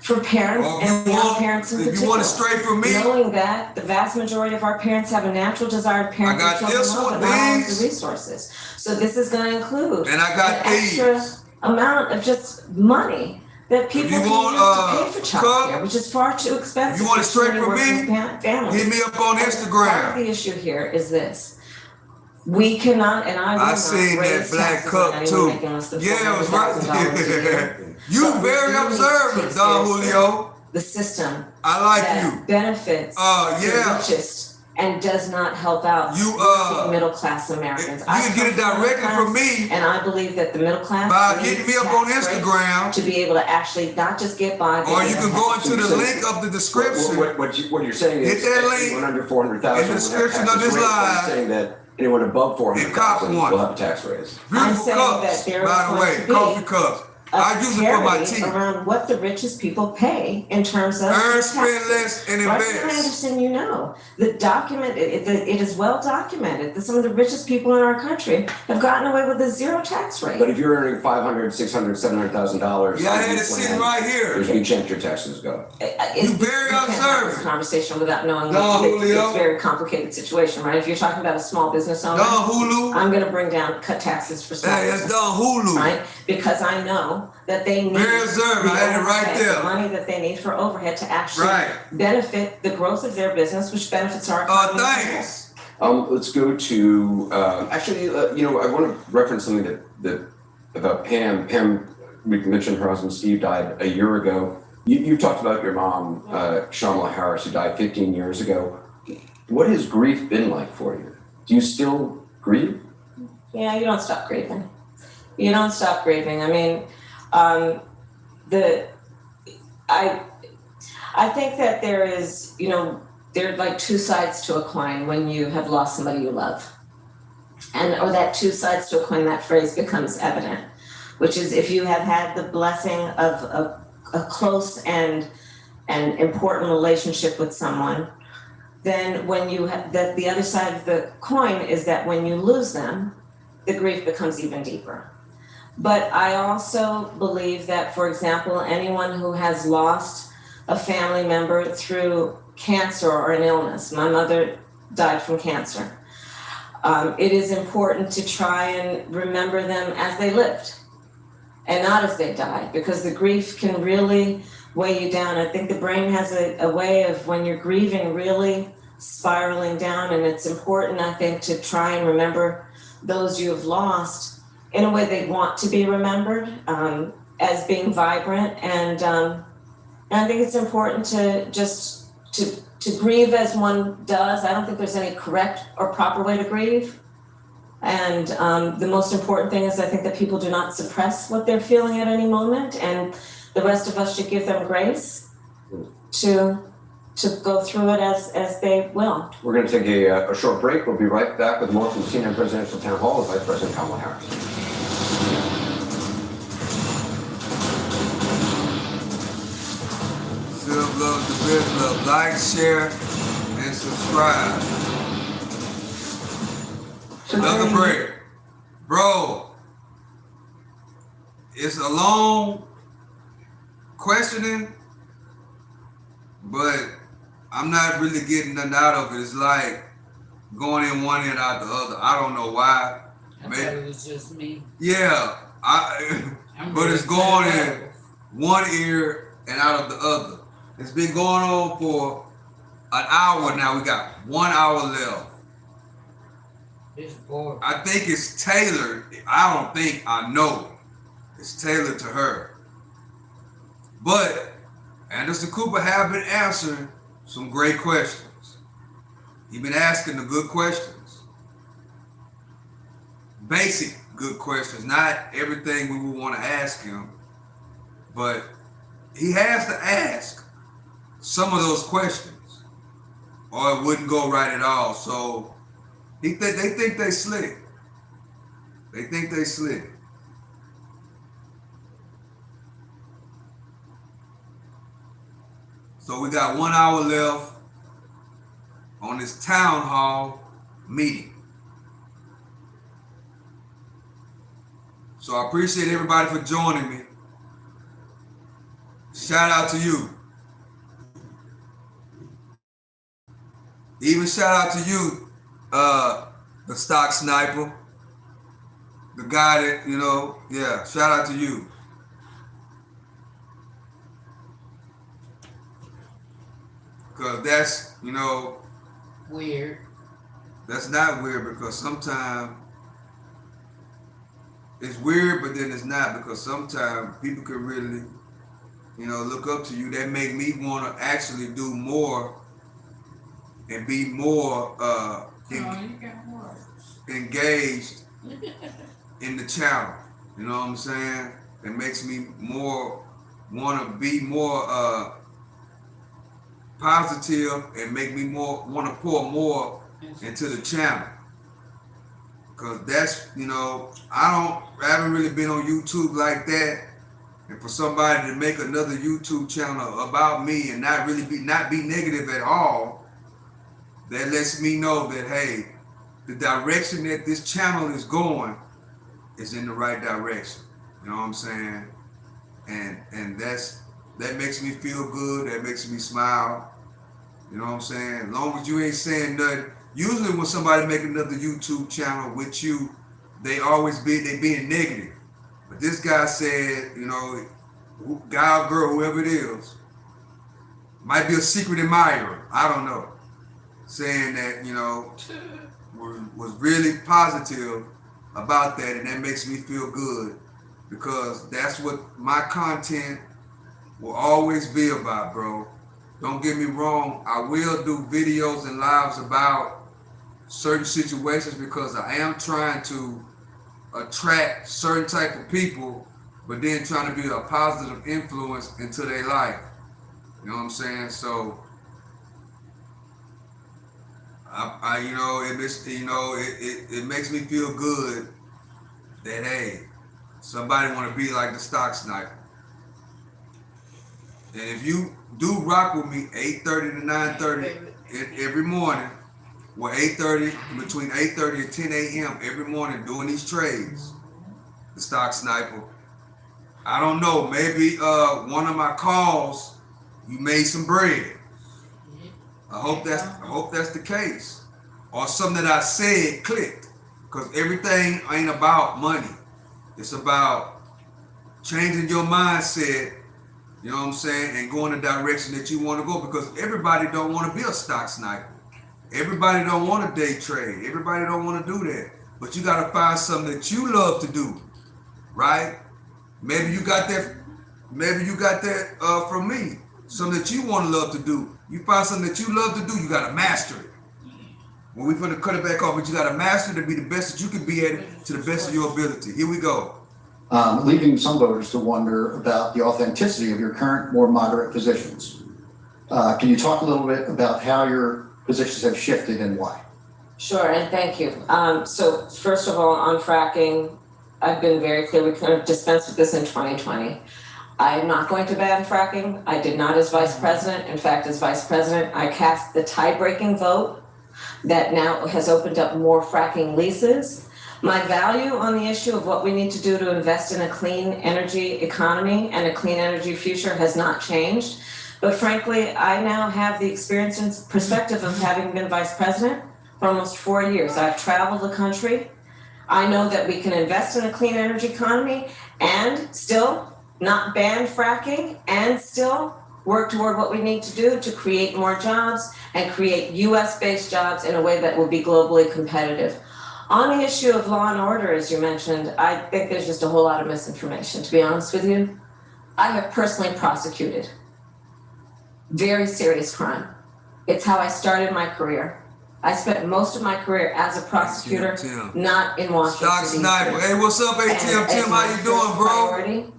Speaker 3: for parents and young parents in particular.
Speaker 1: If you want it straight from me,
Speaker 3: knowing that the vast majority of our parents have a natural desire to parent their children well, but not always the resources. So this is going to include an extra amount of just money that people
Speaker 1: you
Speaker 3: can
Speaker 1: want,
Speaker 3: use to pay for
Speaker 1: Cup,
Speaker 3: childcare, which is far too expensive.
Speaker 1: you want it
Speaker 3: for
Speaker 1: straight
Speaker 3: many
Speaker 1: from me?
Speaker 3: working families.
Speaker 1: Hit me up on
Speaker 3: Part of
Speaker 1: Instagram.
Speaker 3: the issue here is this. We cannot, and I will
Speaker 1: I
Speaker 3: not
Speaker 1: seen that
Speaker 3: raise
Speaker 1: black
Speaker 3: taxes
Speaker 1: cup
Speaker 3: on
Speaker 1: too.
Speaker 3: anyone making less than
Speaker 1: Yeah, it was
Speaker 3: $400,000 a year.
Speaker 1: right. You
Speaker 3: But we
Speaker 1: very
Speaker 3: do need to
Speaker 1: observant,
Speaker 3: take
Speaker 1: Don
Speaker 3: seriously
Speaker 1: Julio.
Speaker 3: the system
Speaker 1: I like
Speaker 3: that
Speaker 1: you.
Speaker 3: benefits
Speaker 1: Yeah.
Speaker 3: the richest and does not help out
Speaker 1: You,
Speaker 3: working middle class Americans.
Speaker 1: You can get it directly from me
Speaker 3: And I believe that the middle class
Speaker 1: by
Speaker 3: needs
Speaker 1: hitting me up on
Speaker 3: tax breaks
Speaker 1: Instagram,
Speaker 3: to be able to actually not just get by, but
Speaker 1: or
Speaker 3: get
Speaker 1: you can
Speaker 3: ahead.
Speaker 1: go into the link of the description.
Speaker 2: What you're saying is
Speaker 1: Hit that link
Speaker 2: anyone under 400,000
Speaker 1: in the
Speaker 2: will have
Speaker 1: description of
Speaker 2: taxes
Speaker 1: this
Speaker 2: raised.
Speaker 1: live.
Speaker 2: I'm saying that anyone above
Speaker 1: And cop
Speaker 2: 400,000
Speaker 1: one.
Speaker 2: will have a tax raise.
Speaker 3: I'm
Speaker 1: Beautiful
Speaker 3: saying
Speaker 1: cups,
Speaker 3: that there is
Speaker 1: by the
Speaker 3: going
Speaker 1: way,
Speaker 3: to be
Speaker 1: coffee cups. I use it for my
Speaker 3: parity
Speaker 1: tea.
Speaker 3: around what the richest people pay in terms of
Speaker 1: Earn,
Speaker 3: taxes.
Speaker 1: spend less, and
Speaker 3: Right,
Speaker 1: invest.
Speaker 3: Anderson, you know, the document, it is well documented that some of the richest people in our country have gotten away with a zero tax rate.
Speaker 2: But if you're earning $500,000, $600,000, $700,000,
Speaker 1: Yeah, I had it sitting right
Speaker 2: there's a
Speaker 1: here.
Speaker 2: good chance your taxes go.
Speaker 1: You very
Speaker 3: can't have this
Speaker 1: observant.
Speaker 3: conversation without knowing
Speaker 1: Don
Speaker 3: that
Speaker 1: Julio.
Speaker 3: it's a very complicated situation, right? If you're talking about a small business owner,
Speaker 1: Don Hulu.
Speaker 3: I'm gonna bring down, cut taxes for small
Speaker 1: Hey, that's
Speaker 3: businesses,
Speaker 1: Don Hulu.
Speaker 3: right? Because I know that they need
Speaker 1: Very observant.
Speaker 3: the
Speaker 1: I had it right
Speaker 3: overhead,
Speaker 1: there.
Speaker 3: the money that they need for overhead to actually
Speaker 1: Right.
Speaker 3: benefit the growth of their business, which benefits our economy.
Speaker 1: Thanks.
Speaker 2: Let's go to I want to reference something that about Pam. Pam, we mentioned her husband Steve died a year ago. You talked about your mom, Kamala Harris, who died 15 years ago. What has grief been like for you? Do you still grieve?
Speaker 3: Yeah, you don't stop grieving. You don't stop grieving. I mean, I think that there is, there are like two sides to a coin when you have lost somebody you love. Or that two sides to a coin, that phrase becomes evident, which is if you have had the blessing of a close and important relationship with someone, then when you have that, the other side of the coin is that when you lose them, the grief becomes even deeper. But I also believe that, for example, anyone who has lost a family member through cancer or an illness, my mother died from cancer, it is important to try and remember them as they lived and not as they died, because the grief can really weigh you down. I think the brain has a way of, when you're grieving, really spiraling down, and it's important, I think, to try and remember those you have lost in a way they want to be remembered, as being vibrant, and I think it's important to just to grieve as one does. I don't think there's any correct or proper way to grieve. And the most important thing is I think that people do not suppress what they're feeling at any moment, and the rest of us should give them grace to go through it as they will.
Speaker 2: We're going to take a short break. We'll be right back with more from the CNN Presidential Town Hall with Vice President Kamala Harris.
Speaker 1: Love the biz love. Like, share, and subscribe. Another break. Bro, it's a long questioning, but I'm not really getting nothing out of it. It's like going in one ear out the other. I don't know why.
Speaker 5: I thought it was just me.
Speaker 1: Yeah, but it's going in one ear and out of the other. It's been going on for an hour now. We got 1 hour left.
Speaker 5: It's boring.
Speaker 1: I think it's tailored. I know it's tailored to her. But Anderson Cooper have been answering some great questions. He's been asking the good questions. Basic good questions, not everything we would want to ask him, but he has to ask some of those questions or it wouldn't go right at all. So they think they slick. They think they slick. So we got 1 hour left on this town hall meeting. So I appreciate everybody for joining me. Shout out to you. Even shout out to you, the stock sniper, the guy that, shout out to you. because that's, you know,
Speaker 5: Weird.
Speaker 1: that's not weird, because sometimes it's weird, but then it's not, because sometimes people can really, you know, look up to you. That make me want to actually do more and be more
Speaker 5: You got words.
Speaker 1: engaged in the channel. You know what I'm saying? It makes me more want to be more positive and make me more want to pour more into the channel. Cause that's, you know, I haven't really been on YouTube like that. And for somebody to make another YouTube channel about me and not be negative at all, that lets me know that, hey, the direction that this channel is going is in the right direction. You know what I'm saying? And that makes me feel good. That makes me smile. You know what I'm saying? As long as you ain't saying nothing. Usually when somebody make another YouTube channel with you, they being negative. But this guy said, you know, guy or girl, whoever it is, might be a secret admirer. I don't know. Saying that, you know, was really positive about that, and that makes me feel good, because that's what my content will always be about, bro. Don't get me wrong, I will do videos and lives about certain situations because I am trying to attract certain type of people, but then trying to be a positive influence into their life. You know what I'm saying? So I you know, it makes me feel good that, hey, somebody want to be like the stock sniper. And if you do rock with me 8:30 to 9:30 every morning, well, between 8:30 and 10 a.m. every morning doing these trades, the stock sniper, I don't know, maybe one of my calls, you made some bread. I hope that's the case. Or something that I said clicked. Because everything ain't about money. It's about changing your mindset, you know what I'm saying, and going the direction that you want to go, because everybody don't want to be a stock sniper. Everybody don't want to day trade. Everybody don't want to do that. But you got to find something that you love to do, right? Maybe you got that from me. Something that you want to love to do. You find something that you love to do, you got to master it. Well, we're going to cut it back off, but you got to master it to be the best that you can be at it to the best of your ability. Here we go.
Speaker 14: Leaving some voters to wonder about the authenticity of your current, more moderate positions. Can you talk a little bit about how your positions have shifted and why?
Speaker 3: Sure, and thank you. So first of all, on fracking, I've been very clear, we kind of dispensed with this in 2020. I am not going to ban fracking. I did not as vice president. In fact, as vice president, I cast the tie-breaking vote that now has opened up more fracking leases. My value on the issue of what we need to do to invest in a clean energy economy and a clean energy future has not changed. But frankly, I now have the experience and perspective of having been vice president for almost 4 years. I've traveled the country. I know that we can invest in a clean energy economy and still not ban fracking and still work toward what we need to do to create more jobs and create US-based jobs in a way that will be globally competitive. On the issue of law and order, as you mentioned, I think there's just a whole lot of misinformation, to be honest with you. I have personally prosecuted very serious crime. It's how I started my career. I spent most of my career as a prosecutor, not in Washington,
Speaker 1: Stock sniper. Hey, what's up, ATM Tim? How you doing, bro?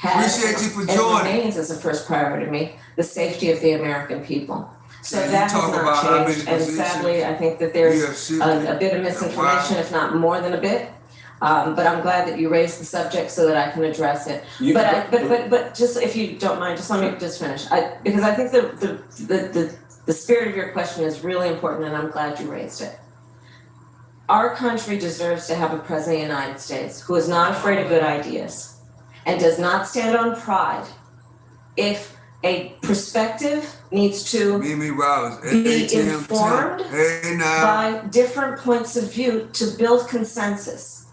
Speaker 1: Appreciate you for joining.
Speaker 3: It remains as a first priority to me, the safety of the American people. So
Speaker 1: Yeah, you
Speaker 3: that has
Speaker 1: talk
Speaker 3: not
Speaker 1: about how
Speaker 3: changed,
Speaker 1: many
Speaker 3: and
Speaker 1: positions
Speaker 3: sadly, I think that there's
Speaker 1: we have shifted
Speaker 3: a bit of misinformation, if not more than a bit. But I'm glad that you raised the subject so that I can address it. But just if you don't mind, just let me just finish. Because I think the spirit of your question is really important, and I'm glad you raised it. Our country deserves to have a president of the United States who is not afraid of good ideas and does not stand on pride. If a perspective needs to be informed by different points of view to build consensus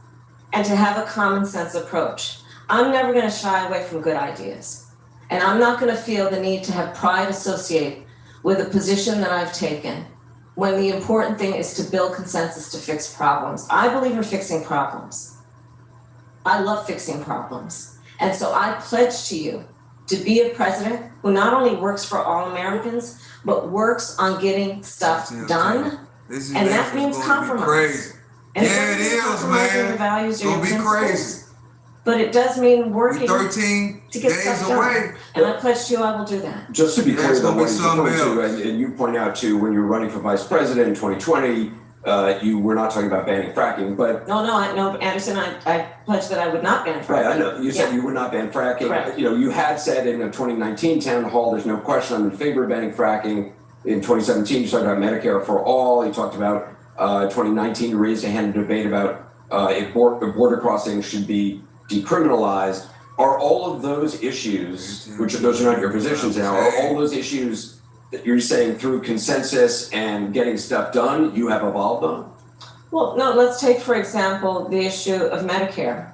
Speaker 3: and to have a common sense approach. I'm never going to shy away from good ideas. And I'm not going to feel the need to have pride associate with a position that I've taken when the important thing is to build consensus to fix problems. I believe in fixing problems. I love fixing problems. And so I pledge to you to be a president who not only works for all Americans, but works on getting stuff done. And that means compromise. And
Speaker 1: Yeah, it is,
Speaker 3: compromising
Speaker 1: man.
Speaker 3: your values or your
Speaker 1: It's gonna be
Speaker 3: principles.
Speaker 1: crazy.
Speaker 3: But it does mean working
Speaker 1: We 13
Speaker 3: to get
Speaker 1: days
Speaker 3: stuff
Speaker 1: away.
Speaker 3: done. And I pledge to you I will do that.
Speaker 2: Just to be clear,
Speaker 1: There's
Speaker 2: though,
Speaker 1: gonna
Speaker 2: what
Speaker 1: be
Speaker 2: he's
Speaker 1: something
Speaker 2: referring to, and you point out too, when you were running for vice president in 2020, you were not talking about banning fracking, but
Speaker 3: No, Anderson, I pledged that I would not ban fracking.
Speaker 2: right, I know, you said you would not ban fracking.
Speaker 3: Correct.
Speaker 2: You know, you had said in a 2019 town hall, there's no question I'm in favor of banning fracking. In 2017, you talked about Medicare for all. You talked about 2019, you raised a hand in debate about if border crossings should be decriminalized. Are all of those issues, which those are not your positions now, are all those issues that you're saying through consensus and getting stuff done, you have evolved on?
Speaker 3: Well, no, let's take, for example, the issue of Medicare.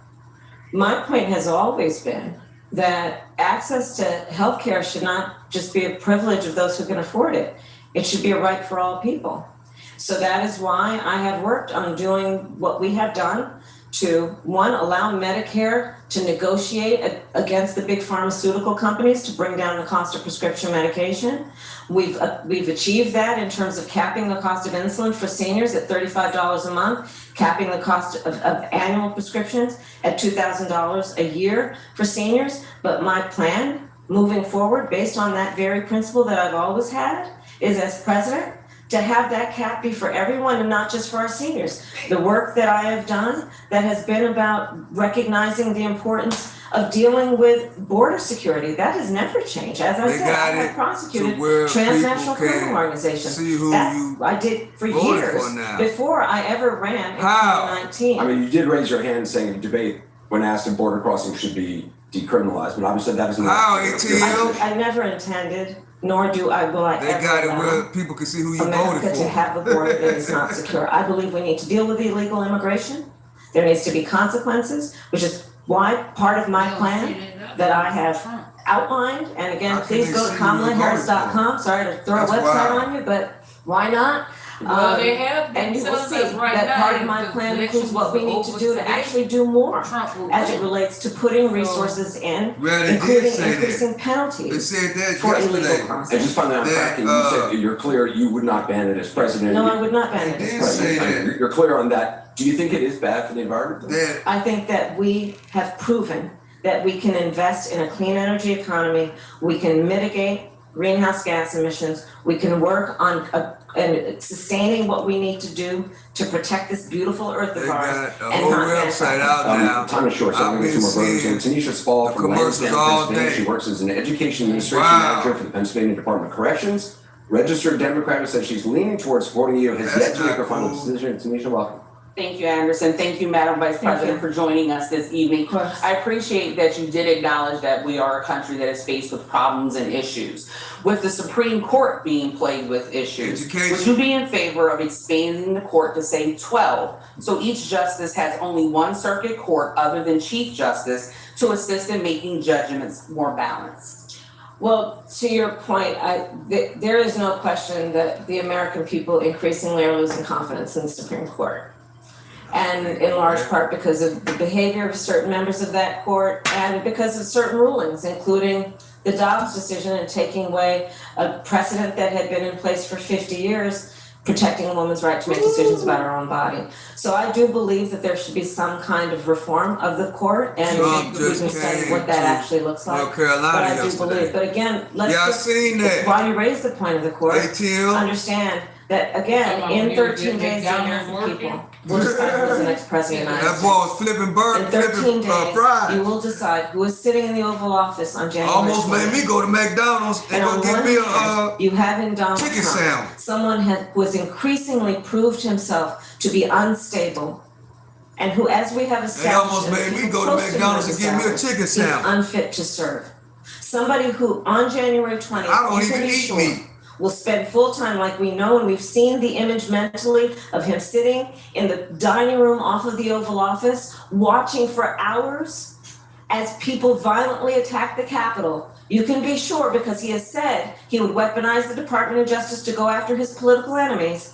Speaker 3: My point has always been that access to healthcare should not just be a privilege of those who can afford it. It should be a right for all people. So that is why I have worked on doing what we have done to, one, allow Medicare to negotiate against the big pharmaceutical companies to bring down the cost of prescription medication. We've achieved that in terms of capping the cost of insulin for seniors at $35 a month, capping the cost of annual prescriptions at $2,000 a year for seniors. But my plan moving forward, based on that very principle that I've always had, is as president, to have that cap be for everyone and not just for our seniors. The work that I have done that has been about recognizing the importance of dealing with border security, that has never changed. As I said, I have prosecuted transnational criminal organizations. That I did for years before I ever ran in 2019.
Speaker 2: I mean, you did raise your hand saying in debate when asked if border crossing should be decriminalized, but obviously that was not.
Speaker 3: I never intended, nor will I
Speaker 1: They
Speaker 3: ever
Speaker 1: got it
Speaker 3: allow
Speaker 1: where people can see who you
Speaker 3: America
Speaker 1: voted for.
Speaker 3: to have a border that is not secure. I believe we need to deal with illegal immigration. There needs to be consequences, which is why part of my plan that I have outlined, and again, please go to KamalaHarris.com. Sorry to throw a website on you, but why not?
Speaker 5: Well, they have been
Speaker 3: And you will
Speaker 5: telling
Speaker 3: see
Speaker 5: us right
Speaker 3: that
Speaker 5: now
Speaker 3: part of my
Speaker 5: the
Speaker 3: plan
Speaker 5: election
Speaker 3: includes what
Speaker 5: was
Speaker 3: we need
Speaker 5: over
Speaker 3: to do to
Speaker 5: today.
Speaker 3: actually do more
Speaker 5: Trump will
Speaker 3: as it
Speaker 5: win.
Speaker 3: relates to putting resources in,
Speaker 1: Well, they did
Speaker 3: including
Speaker 1: say that.
Speaker 3: increasing
Speaker 1: They
Speaker 3: penalties
Speaker 1: said that
Speaker 3: for illegal
Speaker 1: yesterday.
Speaker 3: crossing.
Speaker 2: And just finally on
Speaker 1: That,
Speaker 2: fracking, you said you're clear you would not ban it as president.
Speaker 3: No, I would not ban it
Speaker 1: They
Speaker 3: as
Speaker 1: did
Speaker 3: president.
Speaker 1: say that.
Speaker 2: You're clear on that. Do you think it is bad for the environment?
Speaker 1: That
Speaker 3: I think that we have proven that we can invest in a clean energy economy, we can mitigate greenhouse gas emissions, we can work on and sustaining what we need to do to protect this beautiful earth
Speaker 1: they
Speaker 3: of ours.
Speaker 1: got a
Speaker 3: and
Speaker 1: whole
Speaker 3: not
Speaker 1: website out now.
Speaker 2: Time is short, so I'm
Speaker 1: I've
Speaker 2: going to
Speaker 1: been
Speaker 2: get some more voters.
Speaker 1: seeing
Speaker 2: Tanisha Spall from
Speaker 1: commercials
Speaker 2: Lansdowne,
Speaker 1: all
Speaker 2: Pennsylvania.
Speaker 1: day.
Speaker 2: She works as an education administration
Speaker 1: Wow.
Speaker 2: manager for the Pennsylvania Department of Corrections. Registered Democrat who says she's leaning towards supporting you, has
Speaker 1: That's
Speaker 2: yet to make her
Speaker 1: not
Speaker 2: final
Speaker 1: cool.
Speaker 2: decision. Tanisha, welcome.
Speaker 15: Thank you, Anderson. Thank you, Madam Vice
Speaker 3: Thank
Speaker 15: President,
Speaker 3: you.
Speaker 15: for joining us this evening.
Speaker 3: Of course.
Speaker 15: I appreciate that you did acknowledge that we are a country that is faced with problems and issues. With the Supreme Court being plagued with issues,
Speaker 1: Education.
Speaker 15: would you be in favor of expanding the court to say 12? So each justice has only one circuit court other than Chief Justice to assist in making judgments more balanced.
Speaker 3: Well, to your point, there is no question that the American people increasingly are losing confidence in the Supreme Court. And in large part because of the behavior of certain members of that court and because of certain rulings, including the Dobbs decision and taking away a precedent that had been in place for 50 years, protecting a woman's right to make decisions about her own body. So I do believe that there should be some kind of reform of the court, and
Speaker 1: Trump
Speaker 3: we
Speaker 1: just
Speaker 3: can study
Speaker 1: came
Speaker 3: what that
Speaker 1: to
Speaker 3: actually looks like.
Speaker 1: North Carolina
Speaker 3: But I do
Speaker 1: yesterday.
Speaker 3: believe, but again, let's
Speaker 1: Yeah, I
Speaker 3: just,
Speaker 1: seen that.
Speaker 3: while you raise the point of the court,
Speaker 1: ATM.
Speaker 3: understand that again,
Speaker 5: Come on,
Speaker 3: in
Speaker 5: you
Speaker 3: 13
Speaker 5: get
Speaker 3: days, the
Speaker 5: McDonald's
Speaker 3: American
Speaker 5: working?
Speaker 3: people will decide who's the next president of the
Speaker 1: That
Speaker 3: United
Speaker 1: boy
Speaker 3: States.
Speaker 1: was flipping
Speaker 3: In
Speaker 1: bird,
Speaker 3: 13
Speaker 1: flipping
Speaker 3: days,
Speaker 1: fries.
Speaker 3: you will decide who is sitting in the Oval Office on January 20th.
Speaker 1: Almost made me go to McDonald's and
Speaker 3: And
Speaker 1: go
Speaker 3: on
Speaker 1: get
Speaker 3: one
Speaker 1: me
Speaker 3: hand,
Speaker 1: a
Speaker 3: you have in Donald
Speaker 1: chicken
Speaker 3: Trump,
Speaker 1: sandwich.
Speaker 3: someone who has increasingly proved himself to be unstable, and who, as we have established,
Speaker 1: almost
Speaker 3: and
Speaker 1: made me
Speaker 3: people
Speaker 1: go to
Speaker 3: close him
Speaker 1: McDonald's
Speaker 3: have
Speaker 1: and get me a
Speaker 3: established,
Speaker 1: chicken
Speaker 3: he's
Speaker 1: sandwich.
Speaker 3: unfit to serve. Somebody who, on January 20th,
Speaker 1: I don't
Speaker 3: you can
Speaker 1: even
Speaker 3: be
Speaker 1: eat
Speaker 3: sure,
Speaker 1: meat.
Speaker 3: will spend full time, like we know, and we've seen the image mentally of him sitting in the dining room off of the Oval Office, watching for hours as people violently attack the Capitol, you can be sure, because he has said he would weaponize the Department of Justice to go after his political enemies,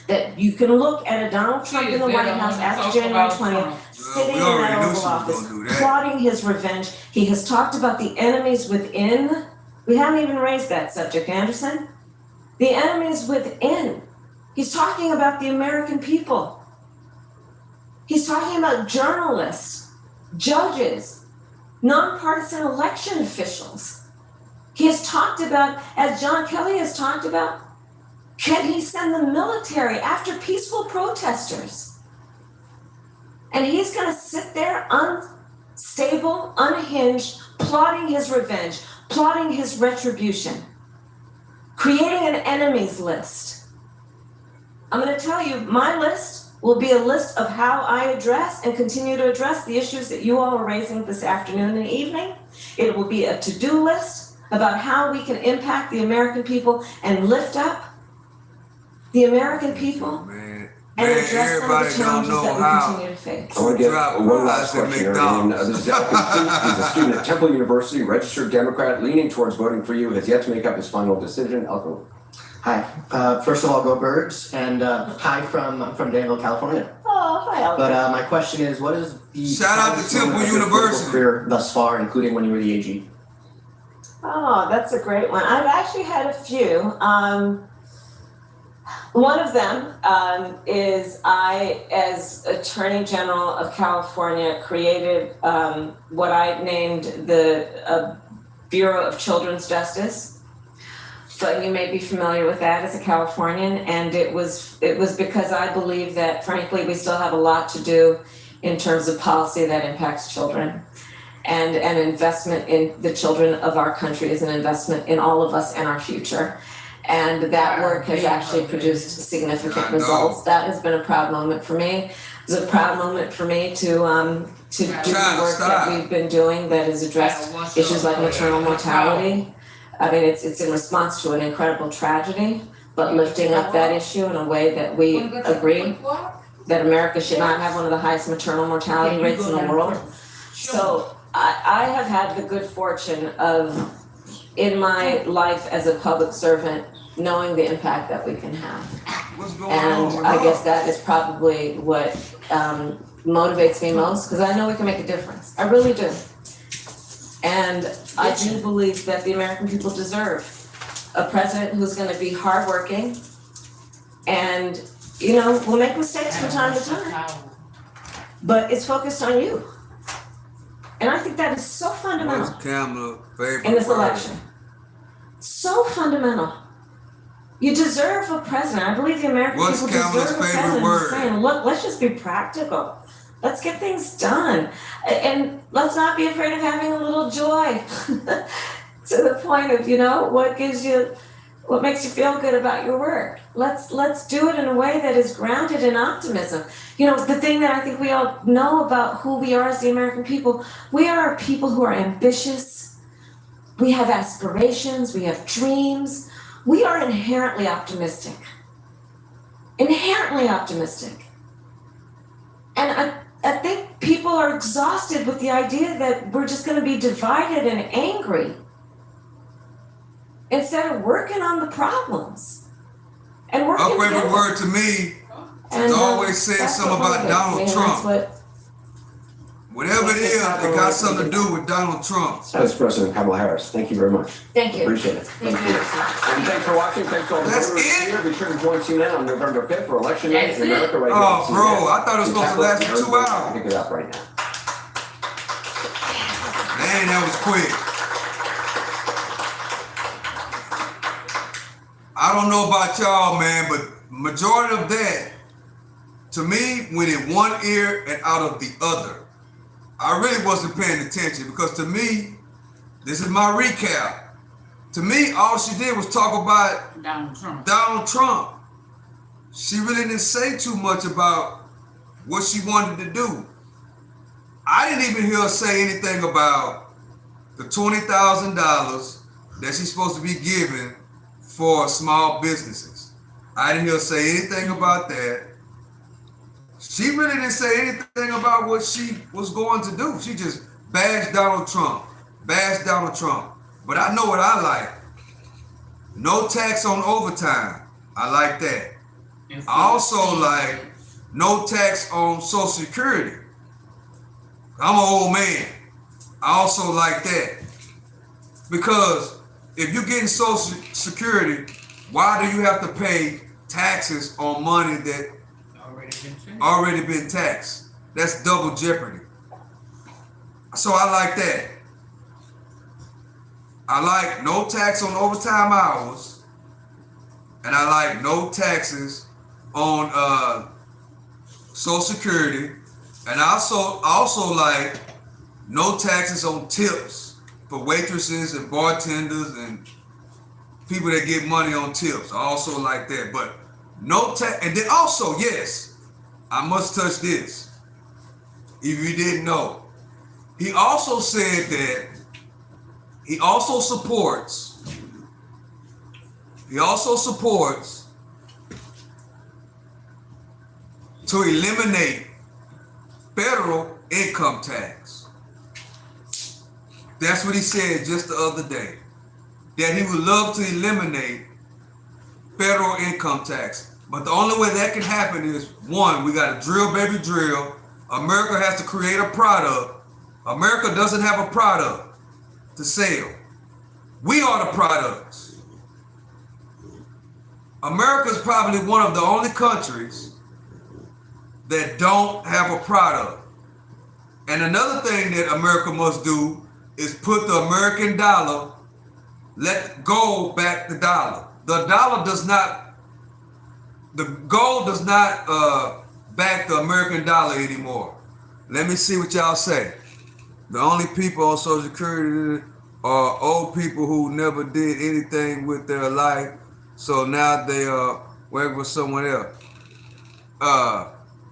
Speaker 3: that you can look at a Donald Trump in the White House after January 20th, sitting in that Oval Office, plotting his revenge. He has talked about the enemies within. We haven't even raised that subject, Anderson. The enemies within. He's talking about the American people. He's talking about journalists, judges, nonpartisan election officials. He has talked about, as John Kelly has talked about, can he send the military after peaceful protesters? And he's going to sit there unstable, unhinged, plotting his revenge, plotting his retribution, creating an enemies list. I'm going to tell you, my list will be a list of how I address and continue to address the issues that you all are raising this afternoon and evening. It will be a to-do list about how we can impact the American people and lift up the American people and address some of the challenges that we continue to face.
Speaker 2: I want to get one last question here. And, this is Al Kuntz. He's a student at Temple University, registered Democrat, leaning towards voting for you, has yet to make up his final decision.
Speaker 16: Hi. First of all, go Birds, and hi I'm from Danville, California.
Speaker 3: Oh, hi, Albert.
Speaker 16: But my question is, what is the
Speaker 1: shout out to Temple University
Speaker 16: career thus far, including when you were the AG?
Speaker 3: Oh, that's a great one. I've actually had a few. One of them is I, as Attorney General of California, created what I named the Bureau of Children's Justice. So you may be familiar with that as a Californian, and it was because I believe that, frankly, we still have a lot to do in terms of policy that impacts children. And an investment in the children of our country is an investment in all of us and our future. And that work has actually produced significant results. That has been a proud moment for me. It was a proud moment for me to do the work that we've been doing that has addressed issues like maternal mortality. I mean, it's in response to an incredible tragedy, but lifting up that issue in a way that we agree that America should not have one of the highest maternal mortality rates in the world. So I have had the good fortune of, in my life as a public servant, knowing the impact that we can have. And I guess that is probably what motivates me most, because I know we can make a difference. I really do. And I do believe that the American people deserve a president who's going to be hardworking and, will make mistakes from time to time, but is focused on you. And I think that is so fundamental in this election. So fundamental. You deserve a president. I believe the American people deserve a president who's saying, look, let's just be practical. Let's get things done. And let's not be afraid of having a little joy to the point of, what makes you feel good about your work. Let's do it in a way that is grounded in optimism. The thing that I think we all know about who we are as the American people, we are people who are ambitious. We have aspirations, we have dreams. We are inherently optimistic. Inherently optimistic. And I think people are exhausted with the idea that we're just going to be divided and angry instead of working on the problems and working together.
Speaker 1: My favorite word to me is always saying something about Donald Trump. Whatever it is, it got something to do with Donald Trump.
Speaker 2: Vice President Kamala Harris, thank you very much.
Speaker 3: Thank you.
Speaker 2: Appreciate it.
Speaker 3: Thank you.
Speaker 2: And thanks for watching. Thanks to all the voters here. Be sure to join CNN on November 5th for election night in America right now.
Speaker 1: Oh, bro, I thought it was supposed to last for 2 hours.
Speaker 2: Pick it up right now.
Speaker 1: Man, that was quick. I don't know about y'all, man, but majority of that, to me, went in one ear and out of the other. I really wasn't paying attention because to me, this is my recap. To me, all she did was talk about Donald Trump. She really didn't say too much about what she wanted to do. I didn't even hear her say anything about the $20,000 that she's supposed to be giving for small businesses. I didn't hear her say anything about that. She really didn't say anything about what she was going to do. She just bash Donald Trump. But I know what I like. No tax on overtime. I like that. I also like no tax on Social Security. I'm an old man. I also like that. Because if you're getting Social Security, why do you have to pay taxes on money that already been taxed? That's double jeopardy. So I like that. I like no tax on overtime hours, and I like no taxes on Social Security, and I also like no taxes on tips for waitresses and bartenders and people that get money on tips. I also like that, but no tax. And then also, yes, I must touch this. If you didn't know, he also said that he also supports to eliminate federal income tax. That's what he said just the other day. That he would love to eliminate federal income tax. But the only way that can happen is, one, we got to drill, baby, drill. America has to create a product. America doesn't have a product to sell. We are the products. America is probably one of the only countries that don't have a product. And another thing that America must do is put the American dollar, let go back the dollar. The dollar does not, the gold does not back the American dollar anymore. Let me see what y'all say. The only people on Social Security are old people who never did anything with their life, so now they work with someone else.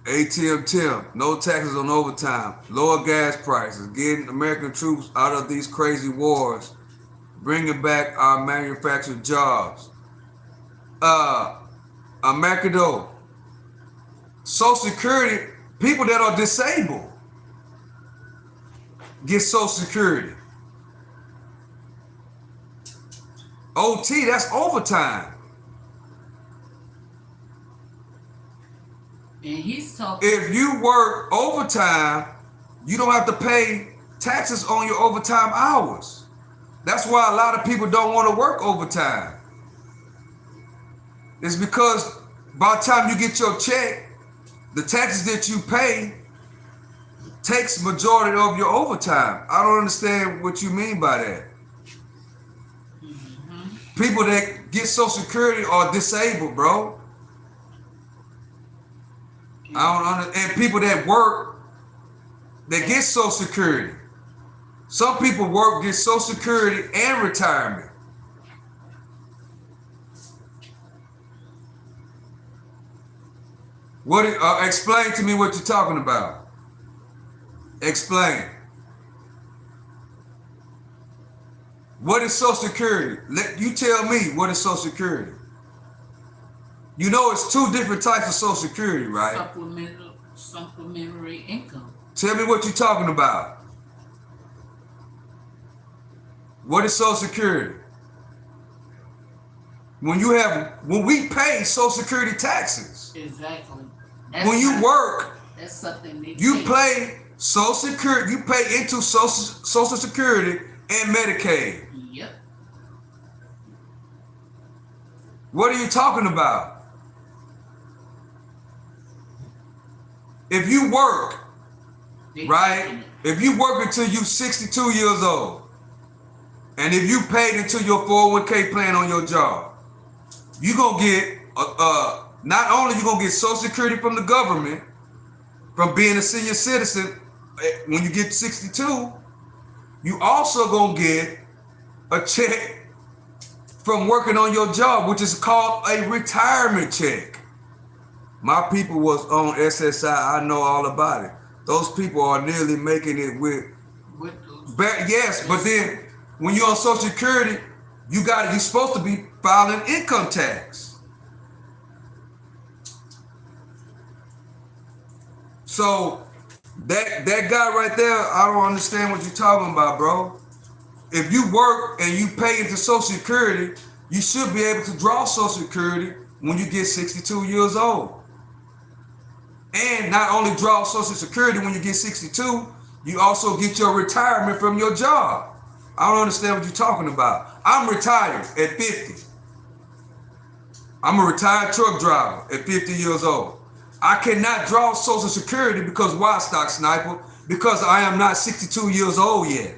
Speaker 1: ATM Tim, no taxes on overtime, lower gas prices, getting American troops out of these crazy wars, bringing back our manufactured jobs. America, Social Security, people that are disabled get Social Security. OT, that's overtime.
Speaker 5: And he's talking.
Speaker 1: If you work overtime, you don't have to pay taxes on your overtime hours. That's why a lot of people don't want to work overtime. It's because by the time you get your check, the taxes that you pay takes majority of your overtime. I don't understand what you mean by that. People that get Social Security are disabled, bro. I don't understand. And people that work, they get Social Security. Some people work, get Social Security and retirement. What? Explain to me what you're talking about. Explain. What is Social Security? You tell me, what is Social Security? You know it's two different types of Social Security, right?
Speaker 5: Supplementary income.
Speaker 1: Tell me what you're talking about. What is Social Security? When we pay Social Security taxes.
Speaker 5: Exactly.
Speaker 1: When you work,
Speaker 5: that's something
Speaker 1: you pay Social Security, you pay into Social Security and Medicaid.
Speaker 5: Yep.
Speaker 1: What are you talking about? If you work, right? If you work until you're 62 years old, and if you paid into your 401k plan on your job, you're gonna get not only you gonna get Social Security from the government from being a senior citizen when you get 62, you also gonna get a check from working on your job, which is called a retirement check. My people was on SSI. I know all about it. Those people are nearly making it with yes, but then when you're on Social Security, you're supposed to be filing income tax. So That guy right there, I don't understand what you're talking about, bro. If you work and you pay into Social Security, you should be able to draw Social Security when you get 62 years old. And not only draw Social Security when you get 62, you also get your retirement from your job. I don't understand what you're talking about. I'm retired at 50. I'm a retired truck driver at 50 years old. I cannot draw Social Security because why, Stock Sniper? Because I am not 62 years old yet.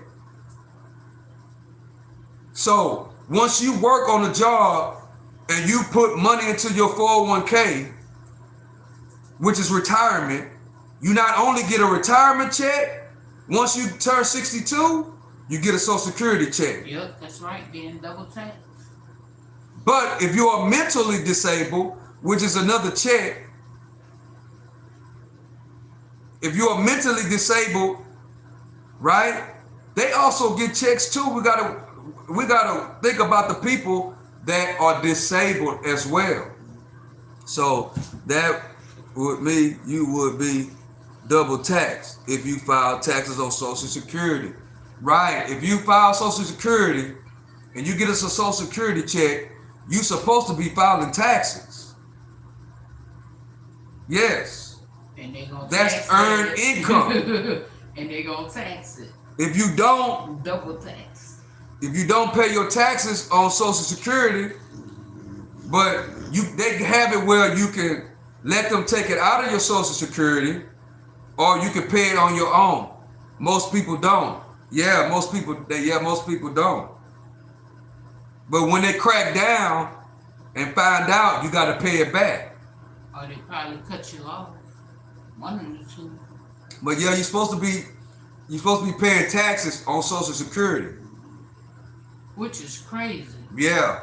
Speaker 1: So once you work on the job and you put money into your 401k, which is retirement, you not only get a retirement check, once you turn 62, you get a Social Security check.
Speaker 5: Yep, that's right, being double taxed.
Speaker 1: But if you are mentally disabled, which is another check, if you are mentally disabled, right, they also get checks too. We gotta think about the people that are disabled as well. So that would mean you would be double taxed if you file taxes on Social Security. Right, if you file Social Security and you get us a Social Security check, you're supposed to be filing taxes. Yes.
Speaker 5: And they gonna
Speaker 1: that's
Speaker 5: tax
Speaker 1: earned
Speaker 5: it.
Speaker 1: income.
Speaker 5: And they gonna tax it.
Speaker 1: If you don't,
Speaker 5: double tax.
Speaker 1: If you don't pay your taxes on Social Security, but they have it where you can let them take it out of your Social Security, or you can pay it on your own. Most people don't. Most people don't. But when they crack down and find out, you got to pay it back.
Speaker 5: Or they probably cut you off. One of the two.
Speaker 1: But you're supposed to be paying taxes on Social Security.
Speaker 5: Which is crazy.
Speaker 1: Yeah.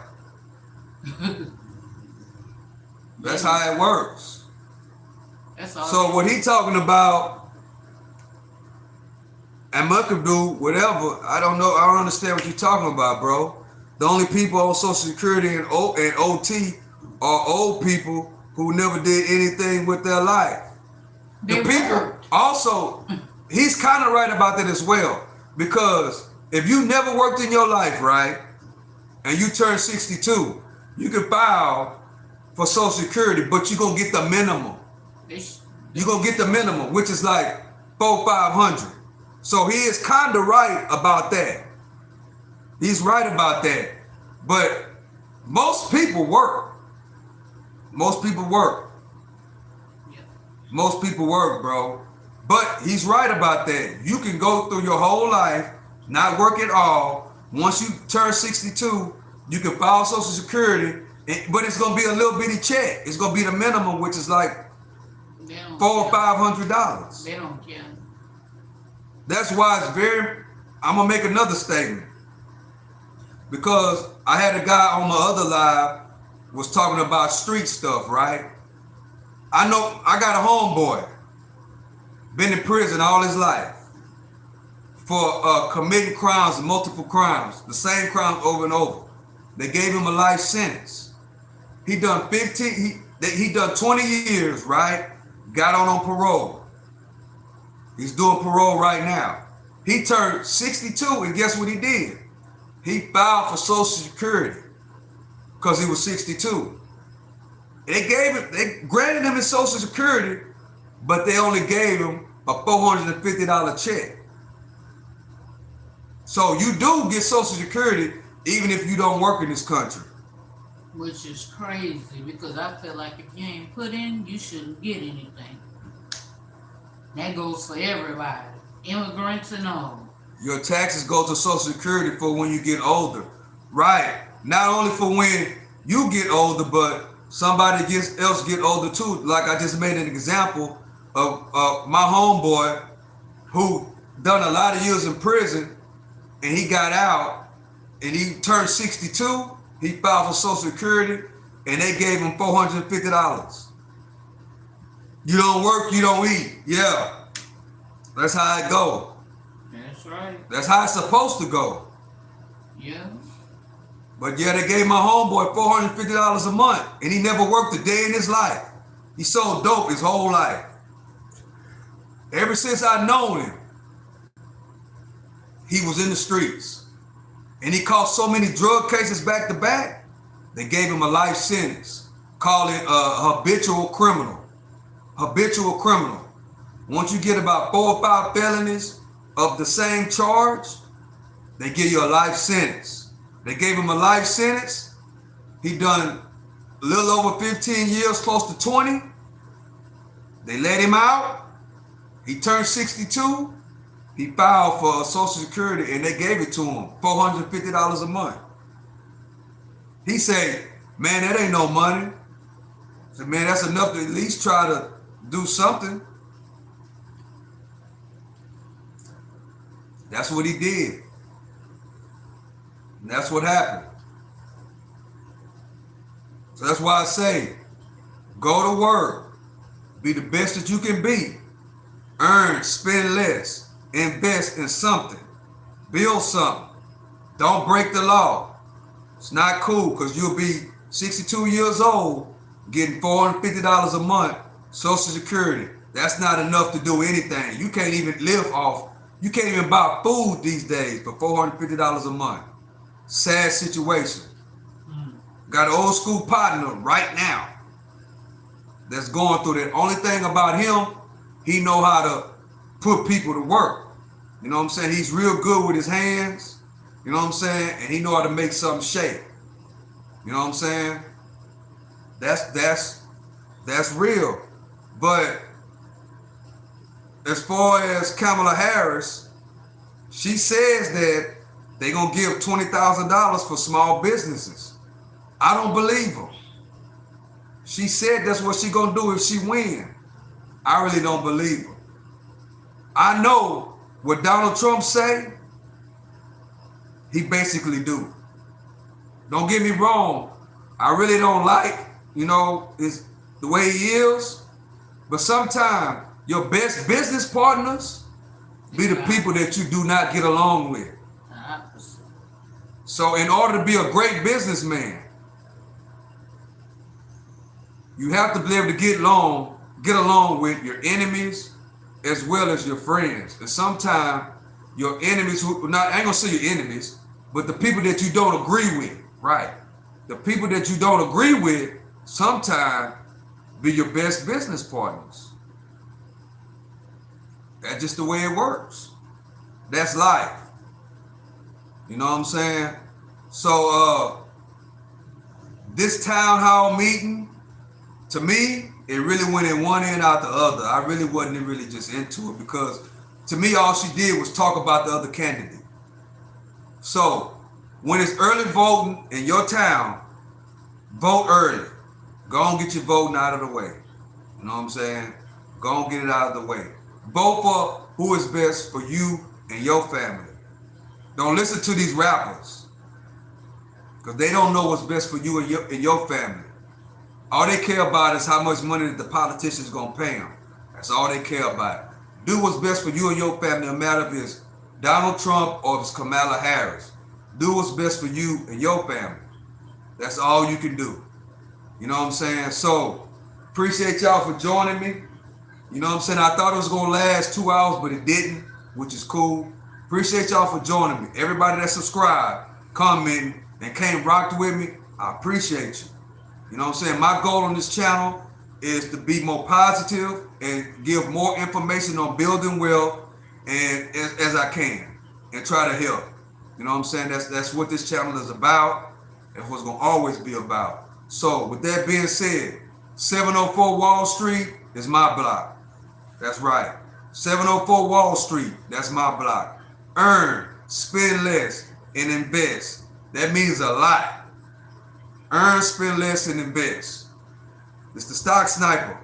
Speaker 1: That's how it works.
Speaker 5: That's all.
Speaker 1: So what he talking about, and Muck do whatever, I don't know, I don't understand what you're talking about, bro. The only people on Social Security and OT are old people who never did anything with their life. The people also, he's kind of right about that as well. Because if you never worked in your life, right, and you turn 62, you can file for Social Security, but you're going to get the minimum. You're going to get the minimum, which is like $400-500. So he is kind of right about that. He's right about that. But most people work. Most people work. Most people work, bro. But he's right about that. You can go through your whole life, not work at all. Once you turn 62, you can file Social Security, but it's going to be a little bitty check. It's going to be the minimum, which is like $400 or $500.
Speaker 5: They don't care.
Speaker 1: That's why it's I'm going to make another statement. Because I had a guy on my other live was talking about street stuff, right? I know I got a homeboy, been in prison all his life for committing crimes, multiple crimes, the same crime over and over. They gave him a life sentence. He done 20 years, right? Got on parole. He's doing parole right now. He turned 62, and guess what he did? He filed for Social Security because he was 62. They granted him his Social Security, but they only gave him a $450 check. So you do get Social Security even if you don't work in this country.
Speaker 5: Which is crazy, because I feel like if you ain't put in, you shouldn't get anything. That goes for everybody, immigrants and all.
Speaker 1: Your taxes go to Social Security for when you get older. Right. Not only for when you get older, but somebody else get older too. Like I just made an example of my homeboy who done a lot of years in prison, and he got out and he turned 62. He filed for Social Security and they gave him $450. You don't work, you don't eat. Yeah. That's how it go.
Speaker 5: That's right.
Speaker 1: That's how it's supposed to go.
Speaker 5: Yeah.
Speaker 1: But yeah, they gave my homeboy $450 a month, and he never worked a day in his life. He sold dope his whole life. Ever since I known him, he was in the streets. And he caught so many drug cases back to back, they gave him a life sentence. Call it a habitual criminal. Habitual criminal. Once you get about 4 or 5 felonies of the same charge, they give you a life sentence. They gave him a life sentence. He done a little over 15 years, close to 20. They let him out. He turned 62. He filed for Social Security and they gave it to him, $450 a month. He said, man, that ain't no money. I said, man, that's enough to at least try to do something. That's what he did. And that's what happened. So that's why I say, go to work, be the best that you can be, earn, spend less, invest in something, build something. Don't break the law. It's not cool because you'll be 62 years old getting $450 a month, Social Security. That's not enough to do anything. You can't even live off. You can't even buy food these days for $450 a month. Sad situation. Got an old school partner right now that's going through that. Only thing about him, he know how to put people to work. You know what I'm saying? He's real good with his hands. You know what I'm saying? And he know how to make something shake. You know what I'm saying? That's real. But as far as Kamala Harris, she says that they're gonna give $20,000 for small businesses. I don't believe her. She said that's what she gonna do if she win. I really don't believe her. I know what Donald Trump say, he basically do. Don't get me wrong, I really don't like, is the way he is, but sometimes your best business partners be the people that you do not get along with. So in order to be a great businessman, you have to be able to get along with your enemies as well as your friends. And sometimes your enemies, I ain't gonna say your enemies, but the people that you don't agree with, right? The people that you don't agree with sometimes be your best business partners. That's just the way it works. That's life. You know what I'm saying? So this town hall meeting, to me, it really went in one end out the other. I really wasn't really just into it because to me, all she did was talk about the other candidate. So when it's early voting in your town, vote early. Go and get your voting out of the way. You know what I'm saying? Go and get it out of the way. Vote for who is best for you and your family. Don't listen to these rappers because they don't know what's best for you and your family. All they care about is how much money that the politicians gonna pay them. That's all they care about. Do what's best for you and your family, no matter if it's Donald Trump or if it's Kamala Harris. Do what's best for you and your family. That's all you can do. You know what I'm saying? So, appreciate y'all for joining me. You know what I'm saying? I thought it was gonna last 2 hours, but it didn't, which is cool. Appreciate y'all for joining me. Everybody that subscribed, commenting, and came rocked with me, I appreciate you. You know what I'm saying? My goal on this channel is to be more positive and give more information on building wealth and as I can and try to help. You know what I'm saying? That's what this channel is about and what's gonna always be about. So with that being said, 704 Wall Street is my block. That's right. 704 Wall Street, that's my block. Earn, spend less, and invest. That means a lot. Earn, spend less, and invest. It's the stock sniper.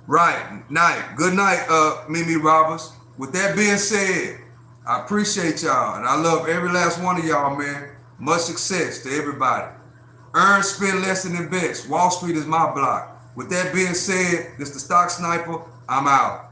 Speaker 1: Right. Night. Good night, Mimi Roberts. With that being said, I appreciate y'all and I love every last one of y'all, man. Much success to everybody. Earn, spend less, and invest. Wall Street is my block. With that being said, this the stock sniper. I'm out.